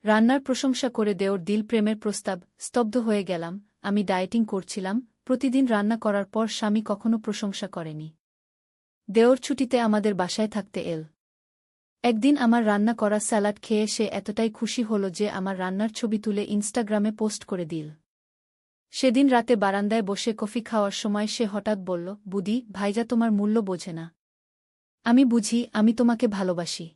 রান্নার প্রশংসা করে দেওর দিল প্রেমের প্রস্তাব। স্তব্ধ হয়ে গেলাম। আমি ডায়েটিং করছিলাম, প্রতিদিন রান্না করার পর স্বামী কখনো প্রশংসা করেনি। দেওর ছুটিতে আমাদের বাসায় থাকতে এল। একদিন আমার রান্না করা স্যালাড খেয়ে সে এতটাই খুশি হল যে আমার রান্নার ছবি তুলে ইনস্টাগ্রামে পোস্ট করে দিল। সেদিন রাতে বারান্দায় বসে কফি খাওয়ার সময় সে হঠাৎ বলল, বুদি, ভাইজা তোমার মূল্য বোঝে না। আমি বুঝি, আমি তোমাকে ভালোবাসি।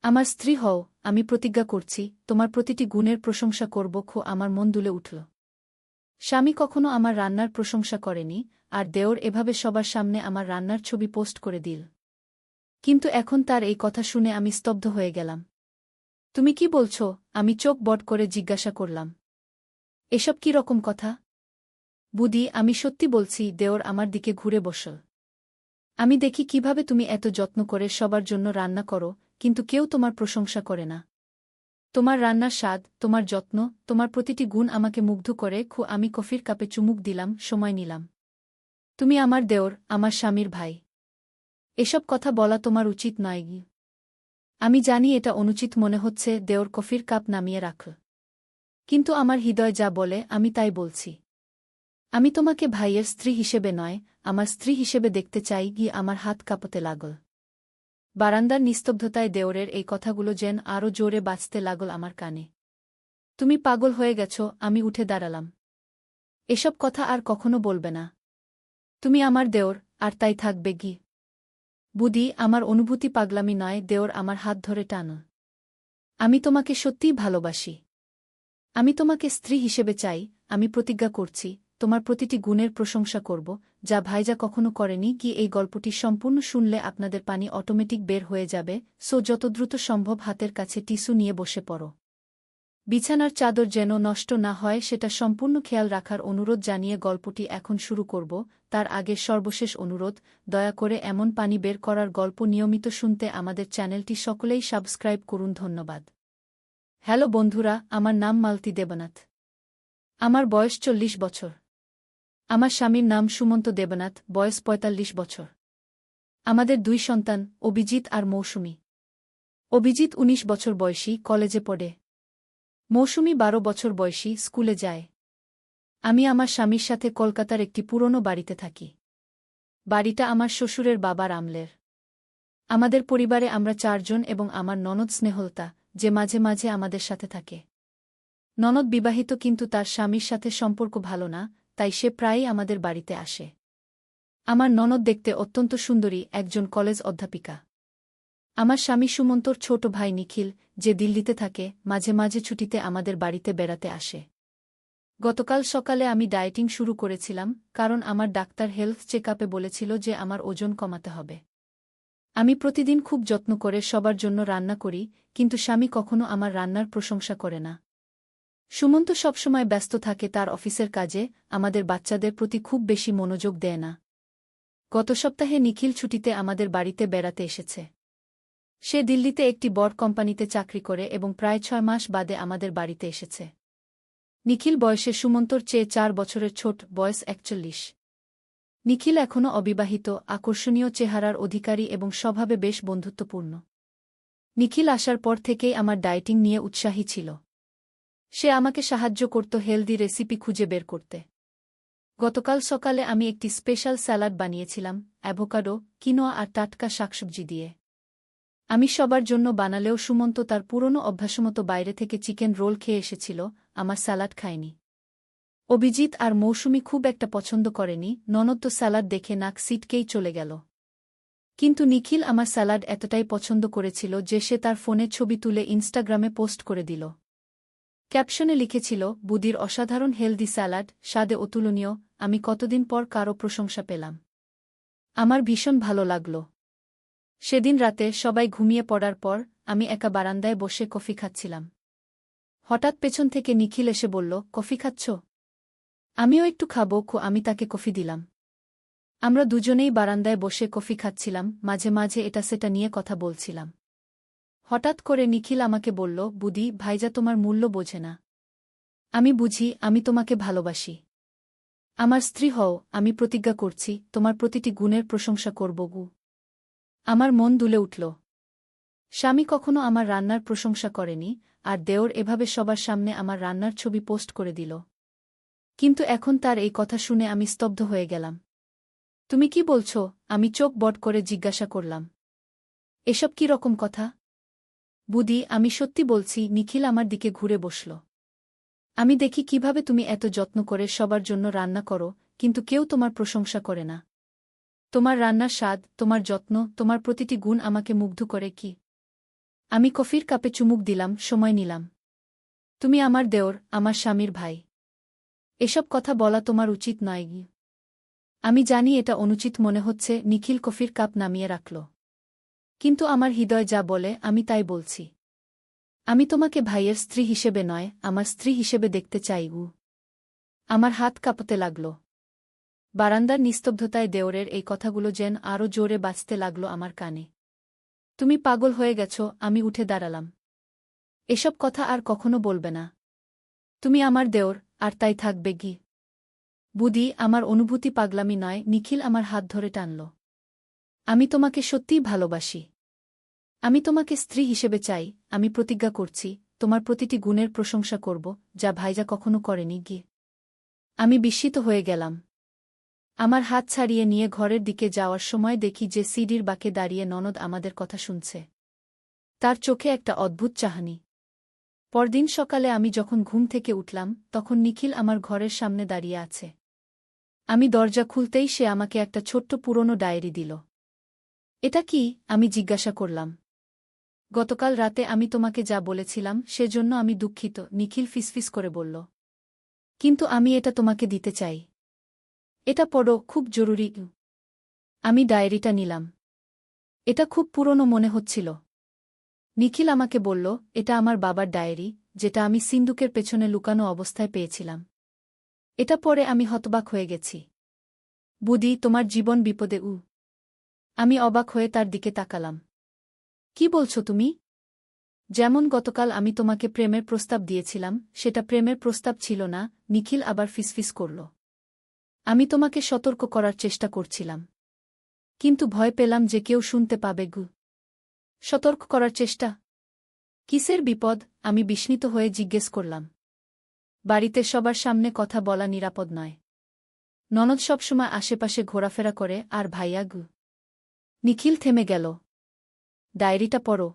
আমার স্ত্রী হও, আমি প্রতিজ্ঞা করছি, তোমার প্রতিটি গুণের প্রশংসা করব। আমার মন দুলে উঠল। স্বামী কখনো আমার রান্নার প্রশংসা করেনি, আর দেওর এভাবে সবার সামনে আমার রান্নার ছবি পোস্ট করে দিল। কিন্তু এখন তার এই কথা শুনে আমি স্তব্ধ হয়ে গেলাম। তুমি কি বলছ? আমি চোখ বড় করে জিজ্ঞাসা করলাম। এসব কি রকম কথা? বুদি, আমি সত্যি বলছি। দেওর আমার দিকে ঘুরে বসল। আমি দেখি কিভাবে তুমি এত যত্ন করে সবার জন্য রান্না করো, কিন্তু কেউ তোমার প্রশংসা করে না। তোমার রান্নার স্বাদ, তোমার যত্ন, তোমার প্রতিটি গুণ আমাকে মুগ্ধ করে। আমি কফির কাপে চুমুক দিলাম, সময় নিলাম। তুমি আমার দেওর, আমার স্বামীর ভাই। এসব কথা বলা তোমার উচিত নয়। আমি জানি এটা অনুচিত মনে হচ্ছে। দেওর কফির কাপ নামিয়ে রাখল। কিন্তু আমার হৃদয় যা বলে আমি তাই বলছি। আমি তোমাকে ভাইয়ের স্ত্রী হিসেবে নয়, আমার স্ত্রী হিসেবে দেখতে চাই। আমার হাত কাঁপতে লাগল। বারান্দার নিস্তব্ধতায় দেওরের এই কথাগুলো যেন আরও জোরে বাজতে লাগল আমার কানে। তুমি পাগল হয়ে গেছ। আমি উঠে দাঁড়ালাম। এসব কথা আর কখনো বলবে না। তুমি আমার দেওর, আর তাই থাকবে। বুদি, আমার অনুভূতি পাগলামি নয়। দেওর আমার হাত ধরে টানল। আমি তোমাকে সত্যিই ভালোবাসি। আমি তোমাকে স্ত্রী হিসেবে চাই। আমি প্রতিজ্ঞা করছি, তোমার প্রতিটি গুণের প্রশংসা করব, যা ভাইজা কখনো করেনি। এই গল্পটি সম্পূর্ণ শুনলে আপনাদের পানি অটোমেটিক বের হয়ে যাবে। যত দ্রুত সম্ভব হাতের কাছে টিস্যু নিয়ে বসে পড়ো। বিছানার চাদর যেন নষ্ট না হয় সেটা সম্পূর্ণ খেয়াল রাখার অনুরোধ জানিয়ে গল্পটি এখন শুরু করব। তার আগে সর্বশেষ অনুরোধ, দয়া করে এমন পানি বের করার গল্প নিয়মিত শুনতে আমাদের চ্যানেলটি সকলেই সাবস্ক্রাইব করুন। ধন্যবাদ। হ্যালো বন্ধুরা, আমার নাম মালতী দেবনাথ। আমার বয়স 40 বছর। আমার স্বামীর নাম সুমন্ত দেবনাথ, বয়স 45 বছর। আমাদের 2 সন্তান, অভিজিৎ আর মৌসুমী। অভিজিৎ 19 বছর বয়সী, কলেজে পড়ে। মৌসুমী 12 বছর বয়সী, স্কুলে যায়। আমি আমার স্বামীর সাথে কলকাতার একটি পুরনো বাড়িতে থাকি। বাড়িটা আমার শ্বশুরের বাবার আমলের। আমাদের পরিবারে আমরা 4 জন এবং আমার ননদ স্নেহলতা, যে মাঝে মাঝে আমাদের সাথে থাকে। ননদ বিবাহিত, কিন্তু তার স্বামীর সাথে সম্পর্ক ভালো না, তাই সে প্রায়ই আমাদের বাড়িতে আসে। আমার ননদ দেখতে অত্যন্ত সুন্দরী, একজন কলেজ অধ্যাপিকা। আমার স্বামী সুমন্তর ছোট ভাই নিখিল, যে দিল্লিতে থাকে, মাঝে মাঝে ছুটিতে আমাদের বাড়িতে বেড়াতে আসে। গতকাল সকালে আমি ডায়েটিং শুরু করেছিলাম, কারণ আমার ডাক্তার হেলথ চেকআপে বলেছিল যে আমার ওজন কমাতে হবে। আমি প্রতিদিন খুব যত্ন করে সবার জন্য রান্না করি, কিন্তু স্বামী কখনো আমার রান্নার প্রশংসা করে না। সুমন্ত সবসময় ব্যস্ত থাকে তার অফিসের কাজে, আমাদের বাচ্চাদের প্রতি খুব বেশি মনোযোগ দেয় না। গত সপ্তাহে নিখিল ছুটিতে আমাদের বাড়িতে বেড়াতে এসেছে। সে দিল্লিতে একটি বড় কোম্পানিতে চাকরি করে এবং প্রায় 6 মাস বাদে আমাদের বাড়িতে এসেছে। নিখিল বয়সে সুমন্তর চেয়ে 4 বছরের ছোট, বয়স 41। নিখিল এখনও অবিবাহিত, আকর্ষণীয় চেহারার অধিকারী এবং স্বভাবে বেশ বন্ধুত্বপূর্ণ। নিখিল আসার পর থেকেই আমার ডায়েটিং নিয়ে উৎসাহী ছিল। সে আমাকে সাহায্য করত হেলদি রেসিপি খুঁজে বের করতে। গতকাল সকালে আমি একটি স্পেশাল স্যালাড বানিয়েছিলাম, অ্যাভোকাডো, কিনোয়া আর টাটকা শাকসবজি দিয়ে। আমি সবার জন্য বানালেও সুমন্ত তার পুরনো অভ্যাসমতো বাইরে থেকে চিকেন রোল খেয়ে এসেছিল, আমার স্যালাড খায়নি। অভিজিৎ আর মৌসুমী খুব একটা পছন্দ করেনি, ননদ তো স্যালাড দেখে নাক সিটকেই চলে গেল। কিন্তু নিখিল আমার স্যালাড এতটাই পছন্দ করেছিল যে সে তার ফোনে ছবি তুলে ইনস্টাগ্রামে পোস্ট করে দিল। ক্যাপশনে লিখেছিল, বুদির অসাধারণ হেলদি স্যালাড, স্বাদে অতুলনীয়। আমি কতদিন পর কারও প্রশংসা পেলাম। আমার ভীষণ ভালো লাগল। সেদিন রাতে সবাই ঘুমিয়ে পড়ার পর আমি একা বারান্দায় বসে কফি খাচ্ছিলাম। হঠাৎ পেছন থেকে নিখিল এসে বলল, কফি খাচ্ছ? আমিও একটু খাবো। আমি তাকে কফি দিলাম। আমরা দুজনেই বারান্দায় বসে কফি খাচ্ছিলাম, মাঝে মাঝে এটা সেটা নিয়ে কথা বলছিলাম। হঠাৎ করে নিখিল আমাকে বলল, বুদি, ভাইজা তোমার মূল্য বোঝে না। আমি বুঝি, আমি তোমাকে ভালোবাসি। আমার স্ত্রী হও, আমি প্রতিজ্ঞা করছি, তোমার প্রতিটি গুণের প্রশংসা করব। আমার মন দুলে উঠল। স্বামী কখনো আমার রান্নার প্রশংসা করেনি, আর দেওর এভাবে সবার সামনে আমার রান্নার ছবি পোস্ট করে দিল। কিন্তু এখন তার এই কথা শুনে আমি স্তব্ধ হয়ে গেলাম। তুমি কি বলছো? আমি চোখ বড় করে জিজ্ঞাসা করলাম। এসব কি রকম কথা? বুদি, আমি সত্যি বলছি। নিখিল আমার দিকে ঘুরে বসল। আমি দেখি কিভাবে তুমি এত যত্ন করে সবার জন্য রান্না করো, কিন্তু কেউ তোমার প্রশংসা করে না। তোমার রান্নার স্বাদ, তোমার যত্ন, তোমার প্রতিটি গুণ আমাকে মুগ্ধ করে। কি? আমি কফির কাপে চুমুক দিলাম, সময় নিলাম। তুমি আমার দেওর, আমার স্বামীর ভাই। এসব কথা বলা তোমার উচিত নয়। আমি জানি এটা অনুচিত মনে হচ্ছে। নিখিল কফির কাপ নামিয়ে রাখল। কিন্তু আমার হৃদয় যা বলে আমি তাই বলছি। আমি তোমাকে ভাইয়ের স্ত্রী হিসেবে নয়, আমার স্ত্রী হিসেবে দেখতে চাই। আমার হাত কাঁপতে লাগল। বারান্দার নিস্তব্ধতায় দেওরের এই কথাগুলো যেন আরও জোরে বাজতে লাগল আমার কানে। তুমি পাগল হয়ে গেছ। আমি উঠে দাঁড়ালাম। এসব কথা আর কখনো বলবে না। তুমি আমার দেওর, আর তাই থাকবে। বুদি, আমার অনুভূতি পাগলামি নয়। নিখিল আমার হাত ধরে টানল। আমি তোমাকে সত্যিই ভালোবাসি। আমি তোমাকে স্ত্রী হিসেবে চাই। আমি প্রতিজ্ঞা করছি, তোমার প্রতিটি গুণের প্রশংসা করব, যা ভাইজা কখনো করেনি। আমি বিস্মিত হয়ে গেলাম। আমার হাত ছাড়িয়ে নিয়ে ঘরের দিকে যাওয়ার সময় দেখি যে সিঁড়ির বাঁকে দাঁড়িয়ে ননদ আমাদের কথা শুনছে। তার চোখে একটা অদ্ভুত চাহনি। পরদিন সকালে আমি যখন ঘুম থেকে উঠলাম, তখন নিখিল আমার ঘরের সামনে দাঁড়িয়ে আছে। আমি দরজা খুলতেই সে আমাকে একটা ছোট্ট পুরনো ডায়েরি দিল। এটা কি? আমি জিজ্ঞাসা করলাম। গতকাল রাতে আমি তোমাকে যা বলেছিলাম সেজন্য আমি দুঃখিত, নিখিল ফিসফিস করে বলল। কিন্তু আমি এটা তোমাকে দিতে চাই। এটা পড়ো, খুব জরুরি। আমি ডায়েরিটা নিলাম। এটা খুব পুরনো মনে হচ্ছিল। নিখিল আমাকে বলল, এটা আমার বাবার ডায়েরি, যেটা আমি সিন্দুকের পেছনে লুকানো অবস্থায় পেয়েছিলাম। এটা পড়ে আমি হতবাক হয়ে গেছি। বুদি, তোমার জীবন বিপদে। আমি অবাক হয়ে তার দিকে তাকালাম। কি বলছো তুমি? যেমন গতকাল আমি তোমাকে প্রেমের প্রস্তাব দিয়েছিলাম, সেটা প্রেমের প্রস্তাব ছিল না। নিখিল আবার ফিসফিস করল। আমি তোমাকে সতর্ক করার চেষ্টা করছিলাম, কিন্তু ভয় পেলাম যে কেউ শুনতে পাবে। সতর্ক করার চেষ্টা? কিসের বিপদ? আমি বিস্মিত হয়ে জিজ্ঞেস করলাম। বাড়িতে সবার সামনে কথা বলা নিরাপদ নয়। ননদ সবসময় আশেপাশে ঘোরাফেরা করে, আর ভাইয়া। নিখিল থেমে গেল। ডায়েরিটা পড়ো।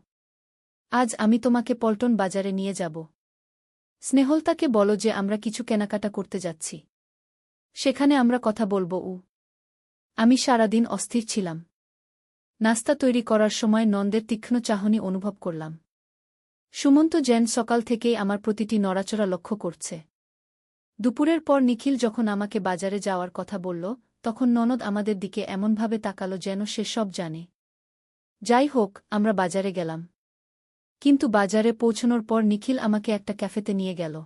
আজ আমি তোমাকে পল্টন বাজারে নিয়ে যাব। স্নেহলতাকে বলো যে আমরা কিছু কেনাকাটা করতে যাচ্ছি। সেখানে আমরা কথা বলবো। আমি সারাদিন অস্থির ছিলাম। নাস্তা তৈরি করার সময় নন্দের তীক্ষ্ণ চাহনি অনুভব করলাম। সুমন্ত যেন সকাল থেকেই আমার প্রতিটি নড়াচড়া লক্ষ্য করছে। দুপুরের পর নিখিল যখন আমাকে বাজারে যাওয়ার কথা বলল, তখন ননদ আমাদের দিকে এমনভাবে তাকালো যেন সে সব জানে। যাই হোক, আমরা বাজারে গেলাম। কিন্তু বাজারে পৌঁছনোর পর নিখিল আমাকে একটা ক্যাফেতে নিয়ে গেল।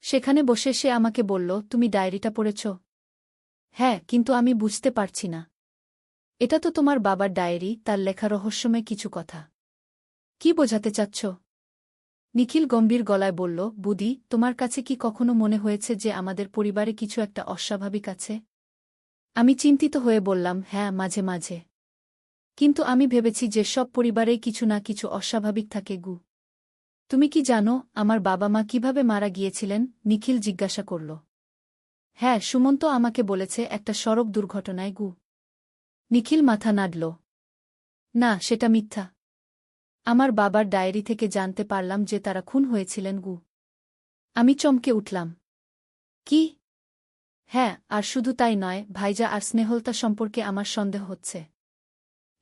সেখানে বসে সে আমাকে বলল, তুমি ডায়েরিটা পড়েছ? হ্যাঁ, কিন্তু আমি বুঝতে পারছি না। এটা তো তোমার বাবার ডায়েরি, তার লেখা রহস্যময় কিছু কথা। কি বোঝাতে চাচ্ছ? নিখিল গম্ভীর গলায় বলল, বুদি, তোমার কাছে কি কখনো মনে হয়েছে যে আমাদের পরিবারে কিছু একটা অস্বাভাবিক আছে? আমি চিন্তিত হয়ে বললাম, হ্যাঁ, মাঝে মাঝে। কিন্তু আমি ভেবেছি যে সব পরিবারেই কিছু না কিছু অস্বাভাবিক থাকে। তুমি কি জানো আমার বাবা মা কিভাবে মারা গিয়েছিলেন? নিখিল জিজ্ঞাসা করল। হ্যাঁ, সুমন্ত আমাকে বলেছে, একটা সড়ক দুর্ঘটনায়। নিখিল মাথা নাড়ল। না, সেটা মিথ্যা। আমার বাবার ডায়েরি থেকে জানতে পারলাম যে তারা খুন হয়েছিলেন। আমি চমকে উঠলাম। কি? হ্যাঁ, আর শুধু তাই নয়, ভাইজা আর স্নেহলতা সম্পর্কে আমার সন্দেহ হচ্ছে।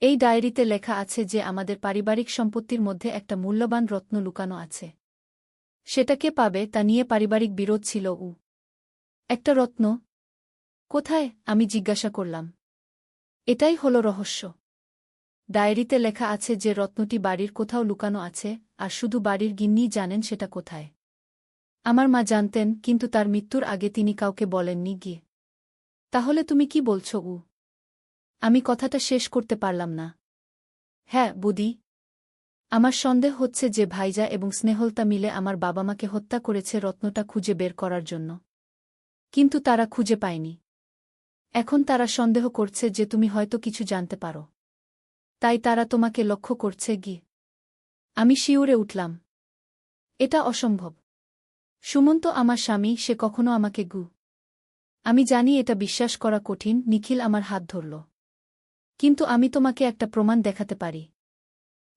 এই ডায়েরিতে লেখা আছে যে আমাদের পারিবারিক সম্পত্তির মধ্যে একটা মূল্যবান রত্ন লুকানো আছে। সেটা কে পাবে তা নিয়ে পারিবারিক বিরোধ ছিল। একটা রত্ন? কোথায়? আমি জিজ্ঞাসা করলাম। এটাই হলো রহস্য। ডায়েরিতে লেখা আছে যে রত্নটি বাড়ির কোথাও লুকানো আছে, আর শুধু বাড়ির গিন্নিই জানেন সেটা কোথায়। আমার মা জানতেন, কিন্তু তার মৃত্যুর আগে তিনি কাউকে বলেননি। তাহলে তুমি কি বলছো? আমি কথাটা শেষ করতে পারলাম না। হ্যাঁ, বুদি। আমার সন্দেহ হচ্ছে যে ভাইজা এবং স্নেহলতা মিলে আমার বাবা মাকে হত্যা করেছে রত্নটা খুঁজে বের করার জন্য। কিন্তু তারা খুঁজে পায়নি। এখন তারা সন্দেহ করছে যে তুমি হয়তো কিছু জানতে পারো। তাই তারা তোমাকে লক্ষ্য করছে। আমি শিউরে উঠলাম। এটা অসম্ভব। সুমন্ত আমার স্বামী, সে কখনো আমাকে আমি জানি এটা বিশ্বাস করা কঠিন। নিখিল আমার হাত ধরল। কিন্তু আমি তোমাকে একটা প্রমাণ দেখাতে পারি।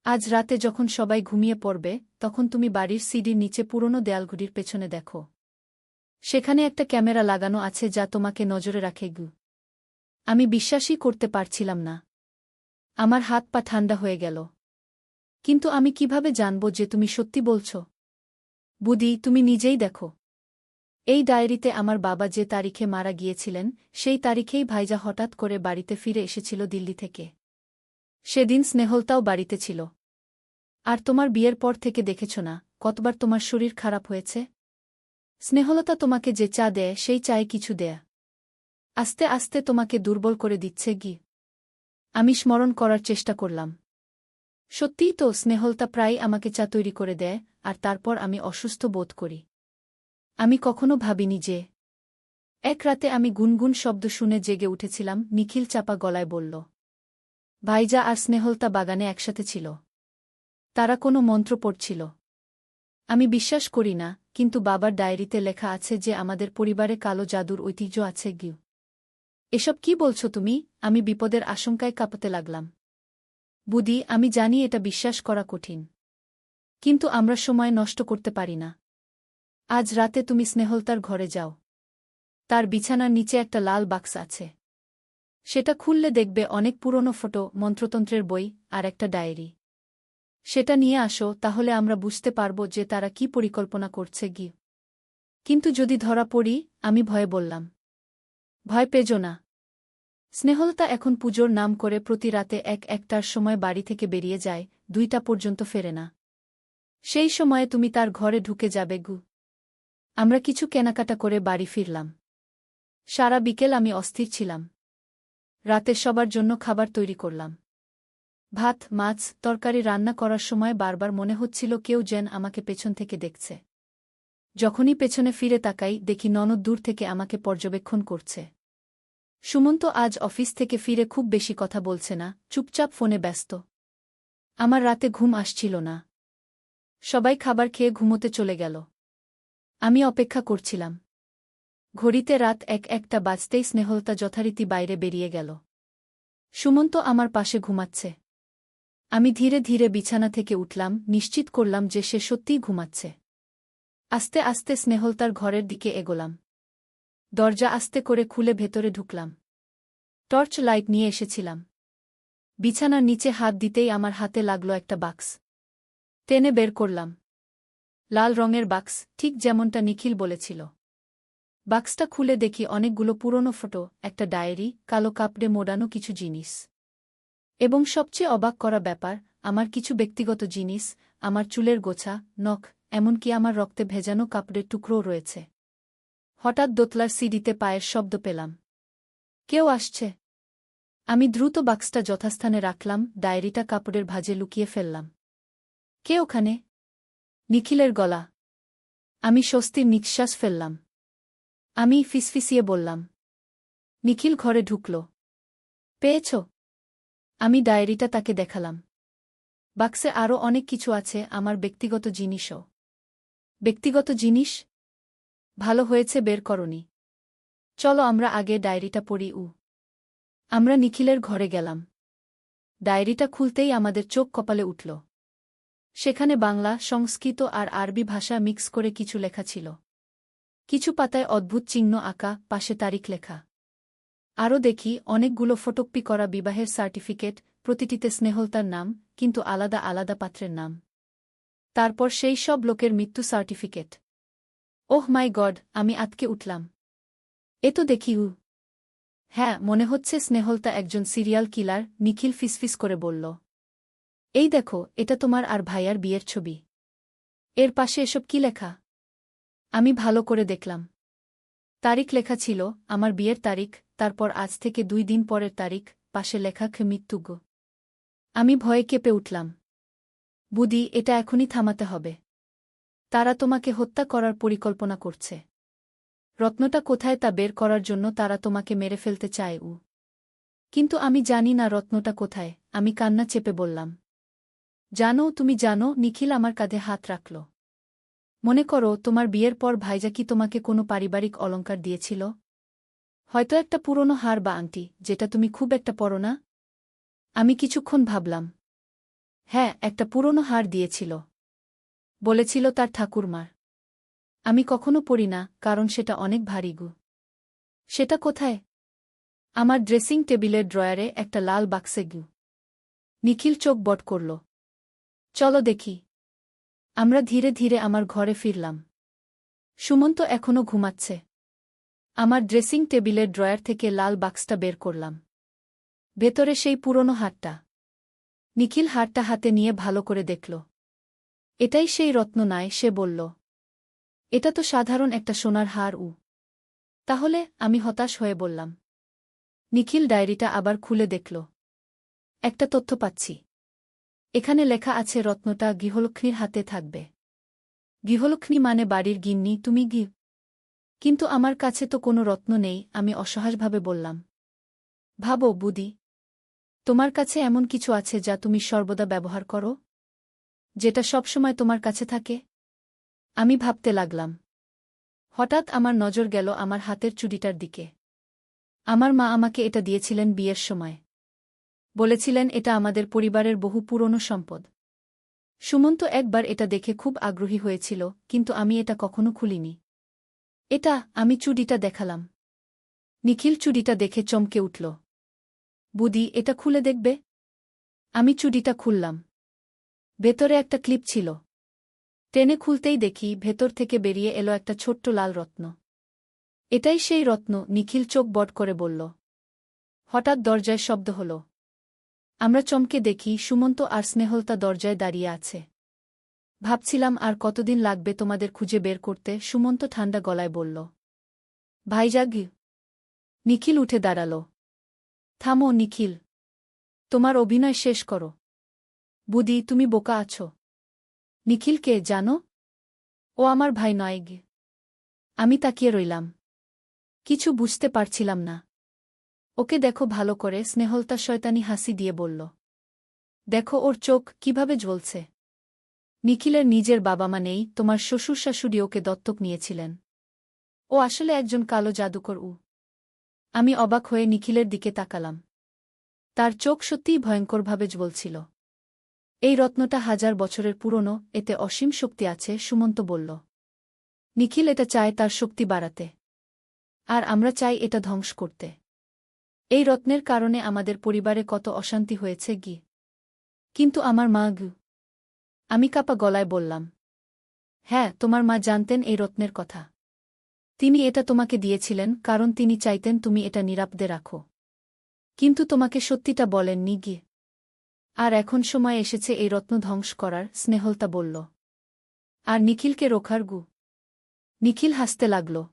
আজ রাতে যখন সবাই ঘুমিয়ে পড়বে, তখন তুমি বাড়ির সিডির নিচে পুরনো দেয়ালঘড়ির পেছনে দেখো। সেখানে একটা ক্যামেরা লাগানো আছে যা তোমাকে নজরে রাখে। আমি বিশ্বাসই করতে পারছিলাম না। আমার হাত পা ঠান্ডা হয়ে গেল। কিন্তু আমি কিভাবে জানব যে তুমি সত্যি বলছ? বুদি, তুমি নিজেই দেখো। এই ডায়েরিতে আমার বাবা যে তারিখে মারা গিয়েছিলেন, সেই তারিখেই ভাইজা হঠাৎ করে বাড়িতে ফিরে এসেছিল দিল্লি থেকে। সেদিন স্নেহলতাও বাড়িতে ছিল। আর তোমার বিয়ের পর থেকে দেখেছ না কতবার তোমার শরীর খারাপ হয়েছে? স্নেহলতা তোমাকে যে চা দেয় সেই চায়ে কিছু দেয়া আস্তে আস্তে তোমাকে দুর্বল করে দিচ্ছে। আমি স্মরণ করার চেষ্টা করলাম। সত্যিই তো, স্নেহলতা প্রায় আমাকে চা তৈরি করে দেয়, আর তারপর আমি অসুস্থ বোধ করি। আমি কখনো ভাবিনি যে এক রাতে আমি গুনগুন শব্দ শুনে জেগে উঠেছিলাম। নিখিল চাপা গলায় বলল, ভাইজা আর স্নেহলতা বাগানে একসাথে ছিল। তারা কোনো মন্ত্র পড়ছিল। আমি বিশ্বাস করি না, কিন্তু বাবার ডায়েরিতে লেখা আছে যে আমাদের পরিবারে কালো জাদুর ঐতিহ্য আছে। এসব কি বলছো তুমি? আমি বিপদের আশঙ্কায় কাঁপতে লাগলাম। বুদি, আমি জানি এটা বিশ্বাস করা কঠিন। কিন্তু আমরা সময় নষ্ট করতে পারি না। আজ রাতে তুমি স্নেহলতার ঘরে যাও। তার বিছানার নিচে একটা লাল বাক্স আছে। সেটা খুললে দেখবে অনেক পুরনো ফটো, মন্ত্রতন্ত্রের বই আর একটা ডায়েরি। সেটা নিয়ে আসো, তাহলে আমরা বুঝতে পারব যে তারা কি পরিকল্পনা করছে। কিন্তু যদি ধরা পড়ি? আমি ভয়ে বললাম। ভয় পেজো না। স্নেহলতা এখন পুজোর নাম করে প্রতি রাতে একটার সময় বাড়ি থেকে বেরিয়ে যায়, 2টা পর্যন্ত ফেরে না। সেই সময়ে তুমি তার ঘরে ঢুকে যাবে। আমরা কিছু কেনাকাটা করে বাড়ি ফিরলাম। সারা বিকেল আমি অস্থির ছিলাম। রাতে সবার জন্য খাবার তৈরি করলাম। ভাত, মাছ, তরকারি রান্না করার সময় বারবার মনে হচ্ছিল কেউ যেন আমাকে পেছন থেকে দেখছে। যখনই পেছনে ফিরে তাকাই, দেখি ননদ দূর থেকে আমাকে পর্যবেক্ষণ করছে। সুমন্ত আজ অফিস থেকে ফিরে খুব বেশি কথা বলছে না, চুপচাপ ফোনে ব্যস্ত। আমার রাতে ঘুম আসছিল না। সবাই খাবার খেয়ে ঘুমোতে চলে গেল। আমি অপেক্ষা করছিলাম। ঘড়িতে রাত একটা বাজতেই স্নেহলতা যথারীতি বাইরে বেরিয়ে গেল। সুমন্ত আমার পাশে ঘুমাচ্ছে। আমি ধীরে ধীরে বিছানা থেকে উঠলাম, নিশ্চিত করলাম যে সে সত্যিই ঘুমাচ্ছে। আস্তে আস্তে স্নেহলতার ঘরের দিকে এগোলাম। দরজা আস্তে করে খুলে ভেতরে ঢুকলাম। টর্চ লাইট নিয়ে এসেছিলাম। বিছানার নিচে হাত দিতেই আমার হাতে লাগলো একটা বাক্স। টেনে বের করলাম। লাল রঙের বাক্স, ঠিক যেমনটা নিখিল বলেছিল। বাক্সটা খুলে দেখি অনেকগুলো পুরনো ফটো, একটা ডায়েরি, কালো কাপড়ে মোড়ানো কিছু জিনিস। এবং সবচেয়ে অবাক করা ব্যাপার, আমার কিছু ব্যক্তিগত জিনিস, আমার চুলের গোছা, নখ, এমনকি আমার রক্তে ভেজানো কাপড়ের টুকরোও রয়েছে। হঠাৎ দোতলার সিঁড়িতে পায়ের শব্দ পেলাম। কেউ আসছে। আমি দ্রুত বাক্সটা যথাস্থানে রাখলাম, ডায়েরিটা কাপড়ের ভাঁজে লুকিয়ে ফেললাম। কে ওখানে? নিখিলের গলা। আমি স্বস্তির নিঃশ্বাস ফেললাম। আমি ফিসফিসিয়ে বললাম। নিখিল ঘরে ঢুকল। পেয়েছ? আমি ডায়েরিটা তাকে দেখালাম। বাক্সে আরও অনেক কিছু আছে, আমার ব্যক্তিগত জিনিসও। ব্যক্তিগত জিনিস? ভালো হয়েছে বের করনি। চলো আমরা আগে ডায়েরিটা পড়ি। আমরা নিখিলের ঘরে গেলাম। ডায়েরিটা খুলতেই আমাদের চোখ কপালে উঠল। সেখানে বাংলা, সংস্কৃত আর আরবি ভাষা মিক্স করে কিছু লেখা ছিল। কিছু পাতায় অদ্ভুত চিহ্ন আঁকা, পাশে তারিখ লেখা। আরও দেখি অনেকগুলো ফটোকপি করা বিবাহের সার্টিফিকেট, প্রতিটিতে স্নেহলতার নাম, কিন্তু আলাদা আলাদা পাত্রের নাম। তারপর সেই সব লোকের মৃত্যু সার্টিফিকেট। ওহ মাই গড, আমি আতকে উঠলাম। এ তো দেখি হ্যাঁ, মনে হচ্ছে স্নেহলতা একজন সিরিয়াল কিলার, নিখিল ফিসফিস করে বলল। এই দেখো, এটা তোমার আর ভাইয়ার বিয়ের ছবি। এর পাশে এসব কি লেখা? আমি ভালো করে দেখলাম। তারিখ লেখা ছিল, আমার বিয়ের তারিখ, তারপর আজ থেকে 2 দিন পরের তারিখ, পাশে লেখা মৃত্যু। আমি ভয়ে কেঁপে উঠলাম। বুদি, এটা এখনই থামাতে হবে। তারা তোমাকে হত্যা করার পরিকল্পনা করছে। রত্নটা কোথায় তা বের করার জন্য তারা তোমাকে মেরে ফেলতে চায়। কিন্তু আমি জানি না রত্নটা কোথায়। আমি কান্না চেপে বললাম। জানো, তুমি জানো? নিখিল আমার কাঁধে হাত রাখল। মনে করো তোমার বিয়ের পর ভাইজা কি তোমাকে কোনো পারিবারিক অলংকার দিয়েছিল? হয়তো একটা পুরনো হার বা আংটি, যেটা তুমি খুব একটা পরো না? আমি কিছুক্ষণ ভাবলাম। হ্যাঁ, একটা পুরনো হার দিয়েছিল। বলেছিল তার ঠাকুরমার। আমি কখনো পরি না, কারণ সেটা অনেক ভারী গু। সেটা কোথায়? আমার ড্রেসিং টেবিলের ড্রয়ারে একটা লাল বাক্সে গু। নিখিল চোখ বট করল। চলো দেখি। আমরা ধীরে ধীরে আমার ঘরে ফিরলাম। সুমন্ত এখনো ঘুমাচ্ছে। আমার ড্রেসিং টেবিলের ড্রয়ার থেকে লাল বাক্সটা বের করলাম। ভেতরে সেই পুরনো হারটা। নিখিল হারটা হাতে নিয়ে ভালো করে দেখল। এটাই সেই রত্ন নয়, সে বলল। এটা তো সাধারণ একটা সোনার হার। তাহলে? আমি হতাশ হয়ে বললাম। নিখিল ডায়েরিটা আবার খুলে দেখল। একটা তথ্য পাচ্ছি। এখানে লেখা আছে রত্নটা গৃহলক্ষ্মীর হাতে থাকবে। গৃহলক্ষ্মী মানে বাড়ির গিন্নি, তুমি গি। কিন্তু আমার কাছে তো কোনো রত্ন নেই, আমি অসহায়ভাবে বললাম। ভাবো বুদি, তোমার কাছে এমন কিছু আছে যা তুমি সর্বদা ব্যবহার করো? যেটা সবসময় তোমার কাছে থাকে? আমি ভাবতে লাগলাম। হঠাৎ আমার নজর গেল আমার হাতের চুড়িটার দিকে। আমার মা আমাকে এটা দিয়েছিলেন বিয়ের সময়। বলেছিলেন এটা আমাদের পরিবারের বহু পুরনো সম্পদ। সুমন্ত একবার এটা দেখে খুব আগ্রহী হয়েছিল, কিন্তু আমি এটা কখনো খুলিনি। এটা, আমি চুড়িটা দেখালাম। নিখিল চুড়িটা দেখে চমকে উঠল। বুদি, এটা খুলে দেখবে? আমি চুড়িটা খুললাম। ভেতরে একটা ক্লিপ ছিল। টেনে খুলতেই দেখি ভেতর থেকে বেরিয়ে এলো একটা ছোট্ট লাল রত্ন। এটাই সেই রত্ন, নিখিল চোখ বড় করে বলল। হঠাৎ দরজায় শব্দ হল। আমরা চমকে দেখি সুমন্ত আর স্নেহলতা দরজায় দাঁড়িয়ে আছে। ভাবছিলাম আর কতদিন লাগবে তোমাদের খুঁজে বের করতে, সুমন্ত ঠান্ডা গলায় বলল। ভাইজাগ। নিখিল উঠে দাঁড়াল। থামো নিখিল, তোমার অভিনয় শেষ করো। বুদি, তুমি বোকা আছো। নিখিলকে জানো? ও আমার ভাই নয় গে। আমি তাকিয়ে রইলাম। কিছু বুঝতে পারছিলাম না। ওকে দেখো ভালো করে, স্নেহলতা শয়তানি হাসি দিয়ে বলল। দেখো ওর চোখ কিভাবে জ্বলছে। নিখিলের নিজের বাবা মা নেই, তোমার শ্বশুর শাশুড়ি ওকে দত্তক নিয়েছিলেন। ও আসলে একজন কালো জাদুকর। আমি অবাক হয়ে নিখিলের দিকে তাকালাম। তার চোখ সত্যিই ভয়ঙ্করভাবে জ্বলছিল। এই রত্নটা 1000 বছরের পুরনো, এতে অসীম শক্তি আছে, সুমন্ত বলল। নিখিল এটা চায় তার শক্তি বাড়াতে। আর আমরা চাই এটা ধ্বংস করতে। এই রত্নের কারণে আমাদের পরিবারে কত অশান্তি হয়েছে গি। কিন্তু আমার মা গু। আমি কাপা গলায় বললাম। হ্যাঁ, তোমার মা জানতেন এই রত্নের কথা। তিনি এটা তোমাকে দিয়েছিলেন কারণ তিনি চাইতেন তুমি এটা নিরাপদে রাখো। কিন্তু তোমাকে সত্যিটা বলেননি গি। আর এখন সময় এসেছে এই রত্ন ধ্বংস করার, স্নেহলতা বলল। আর নিখিলকে রোখার গু। নিখিল হাসতে লাগল।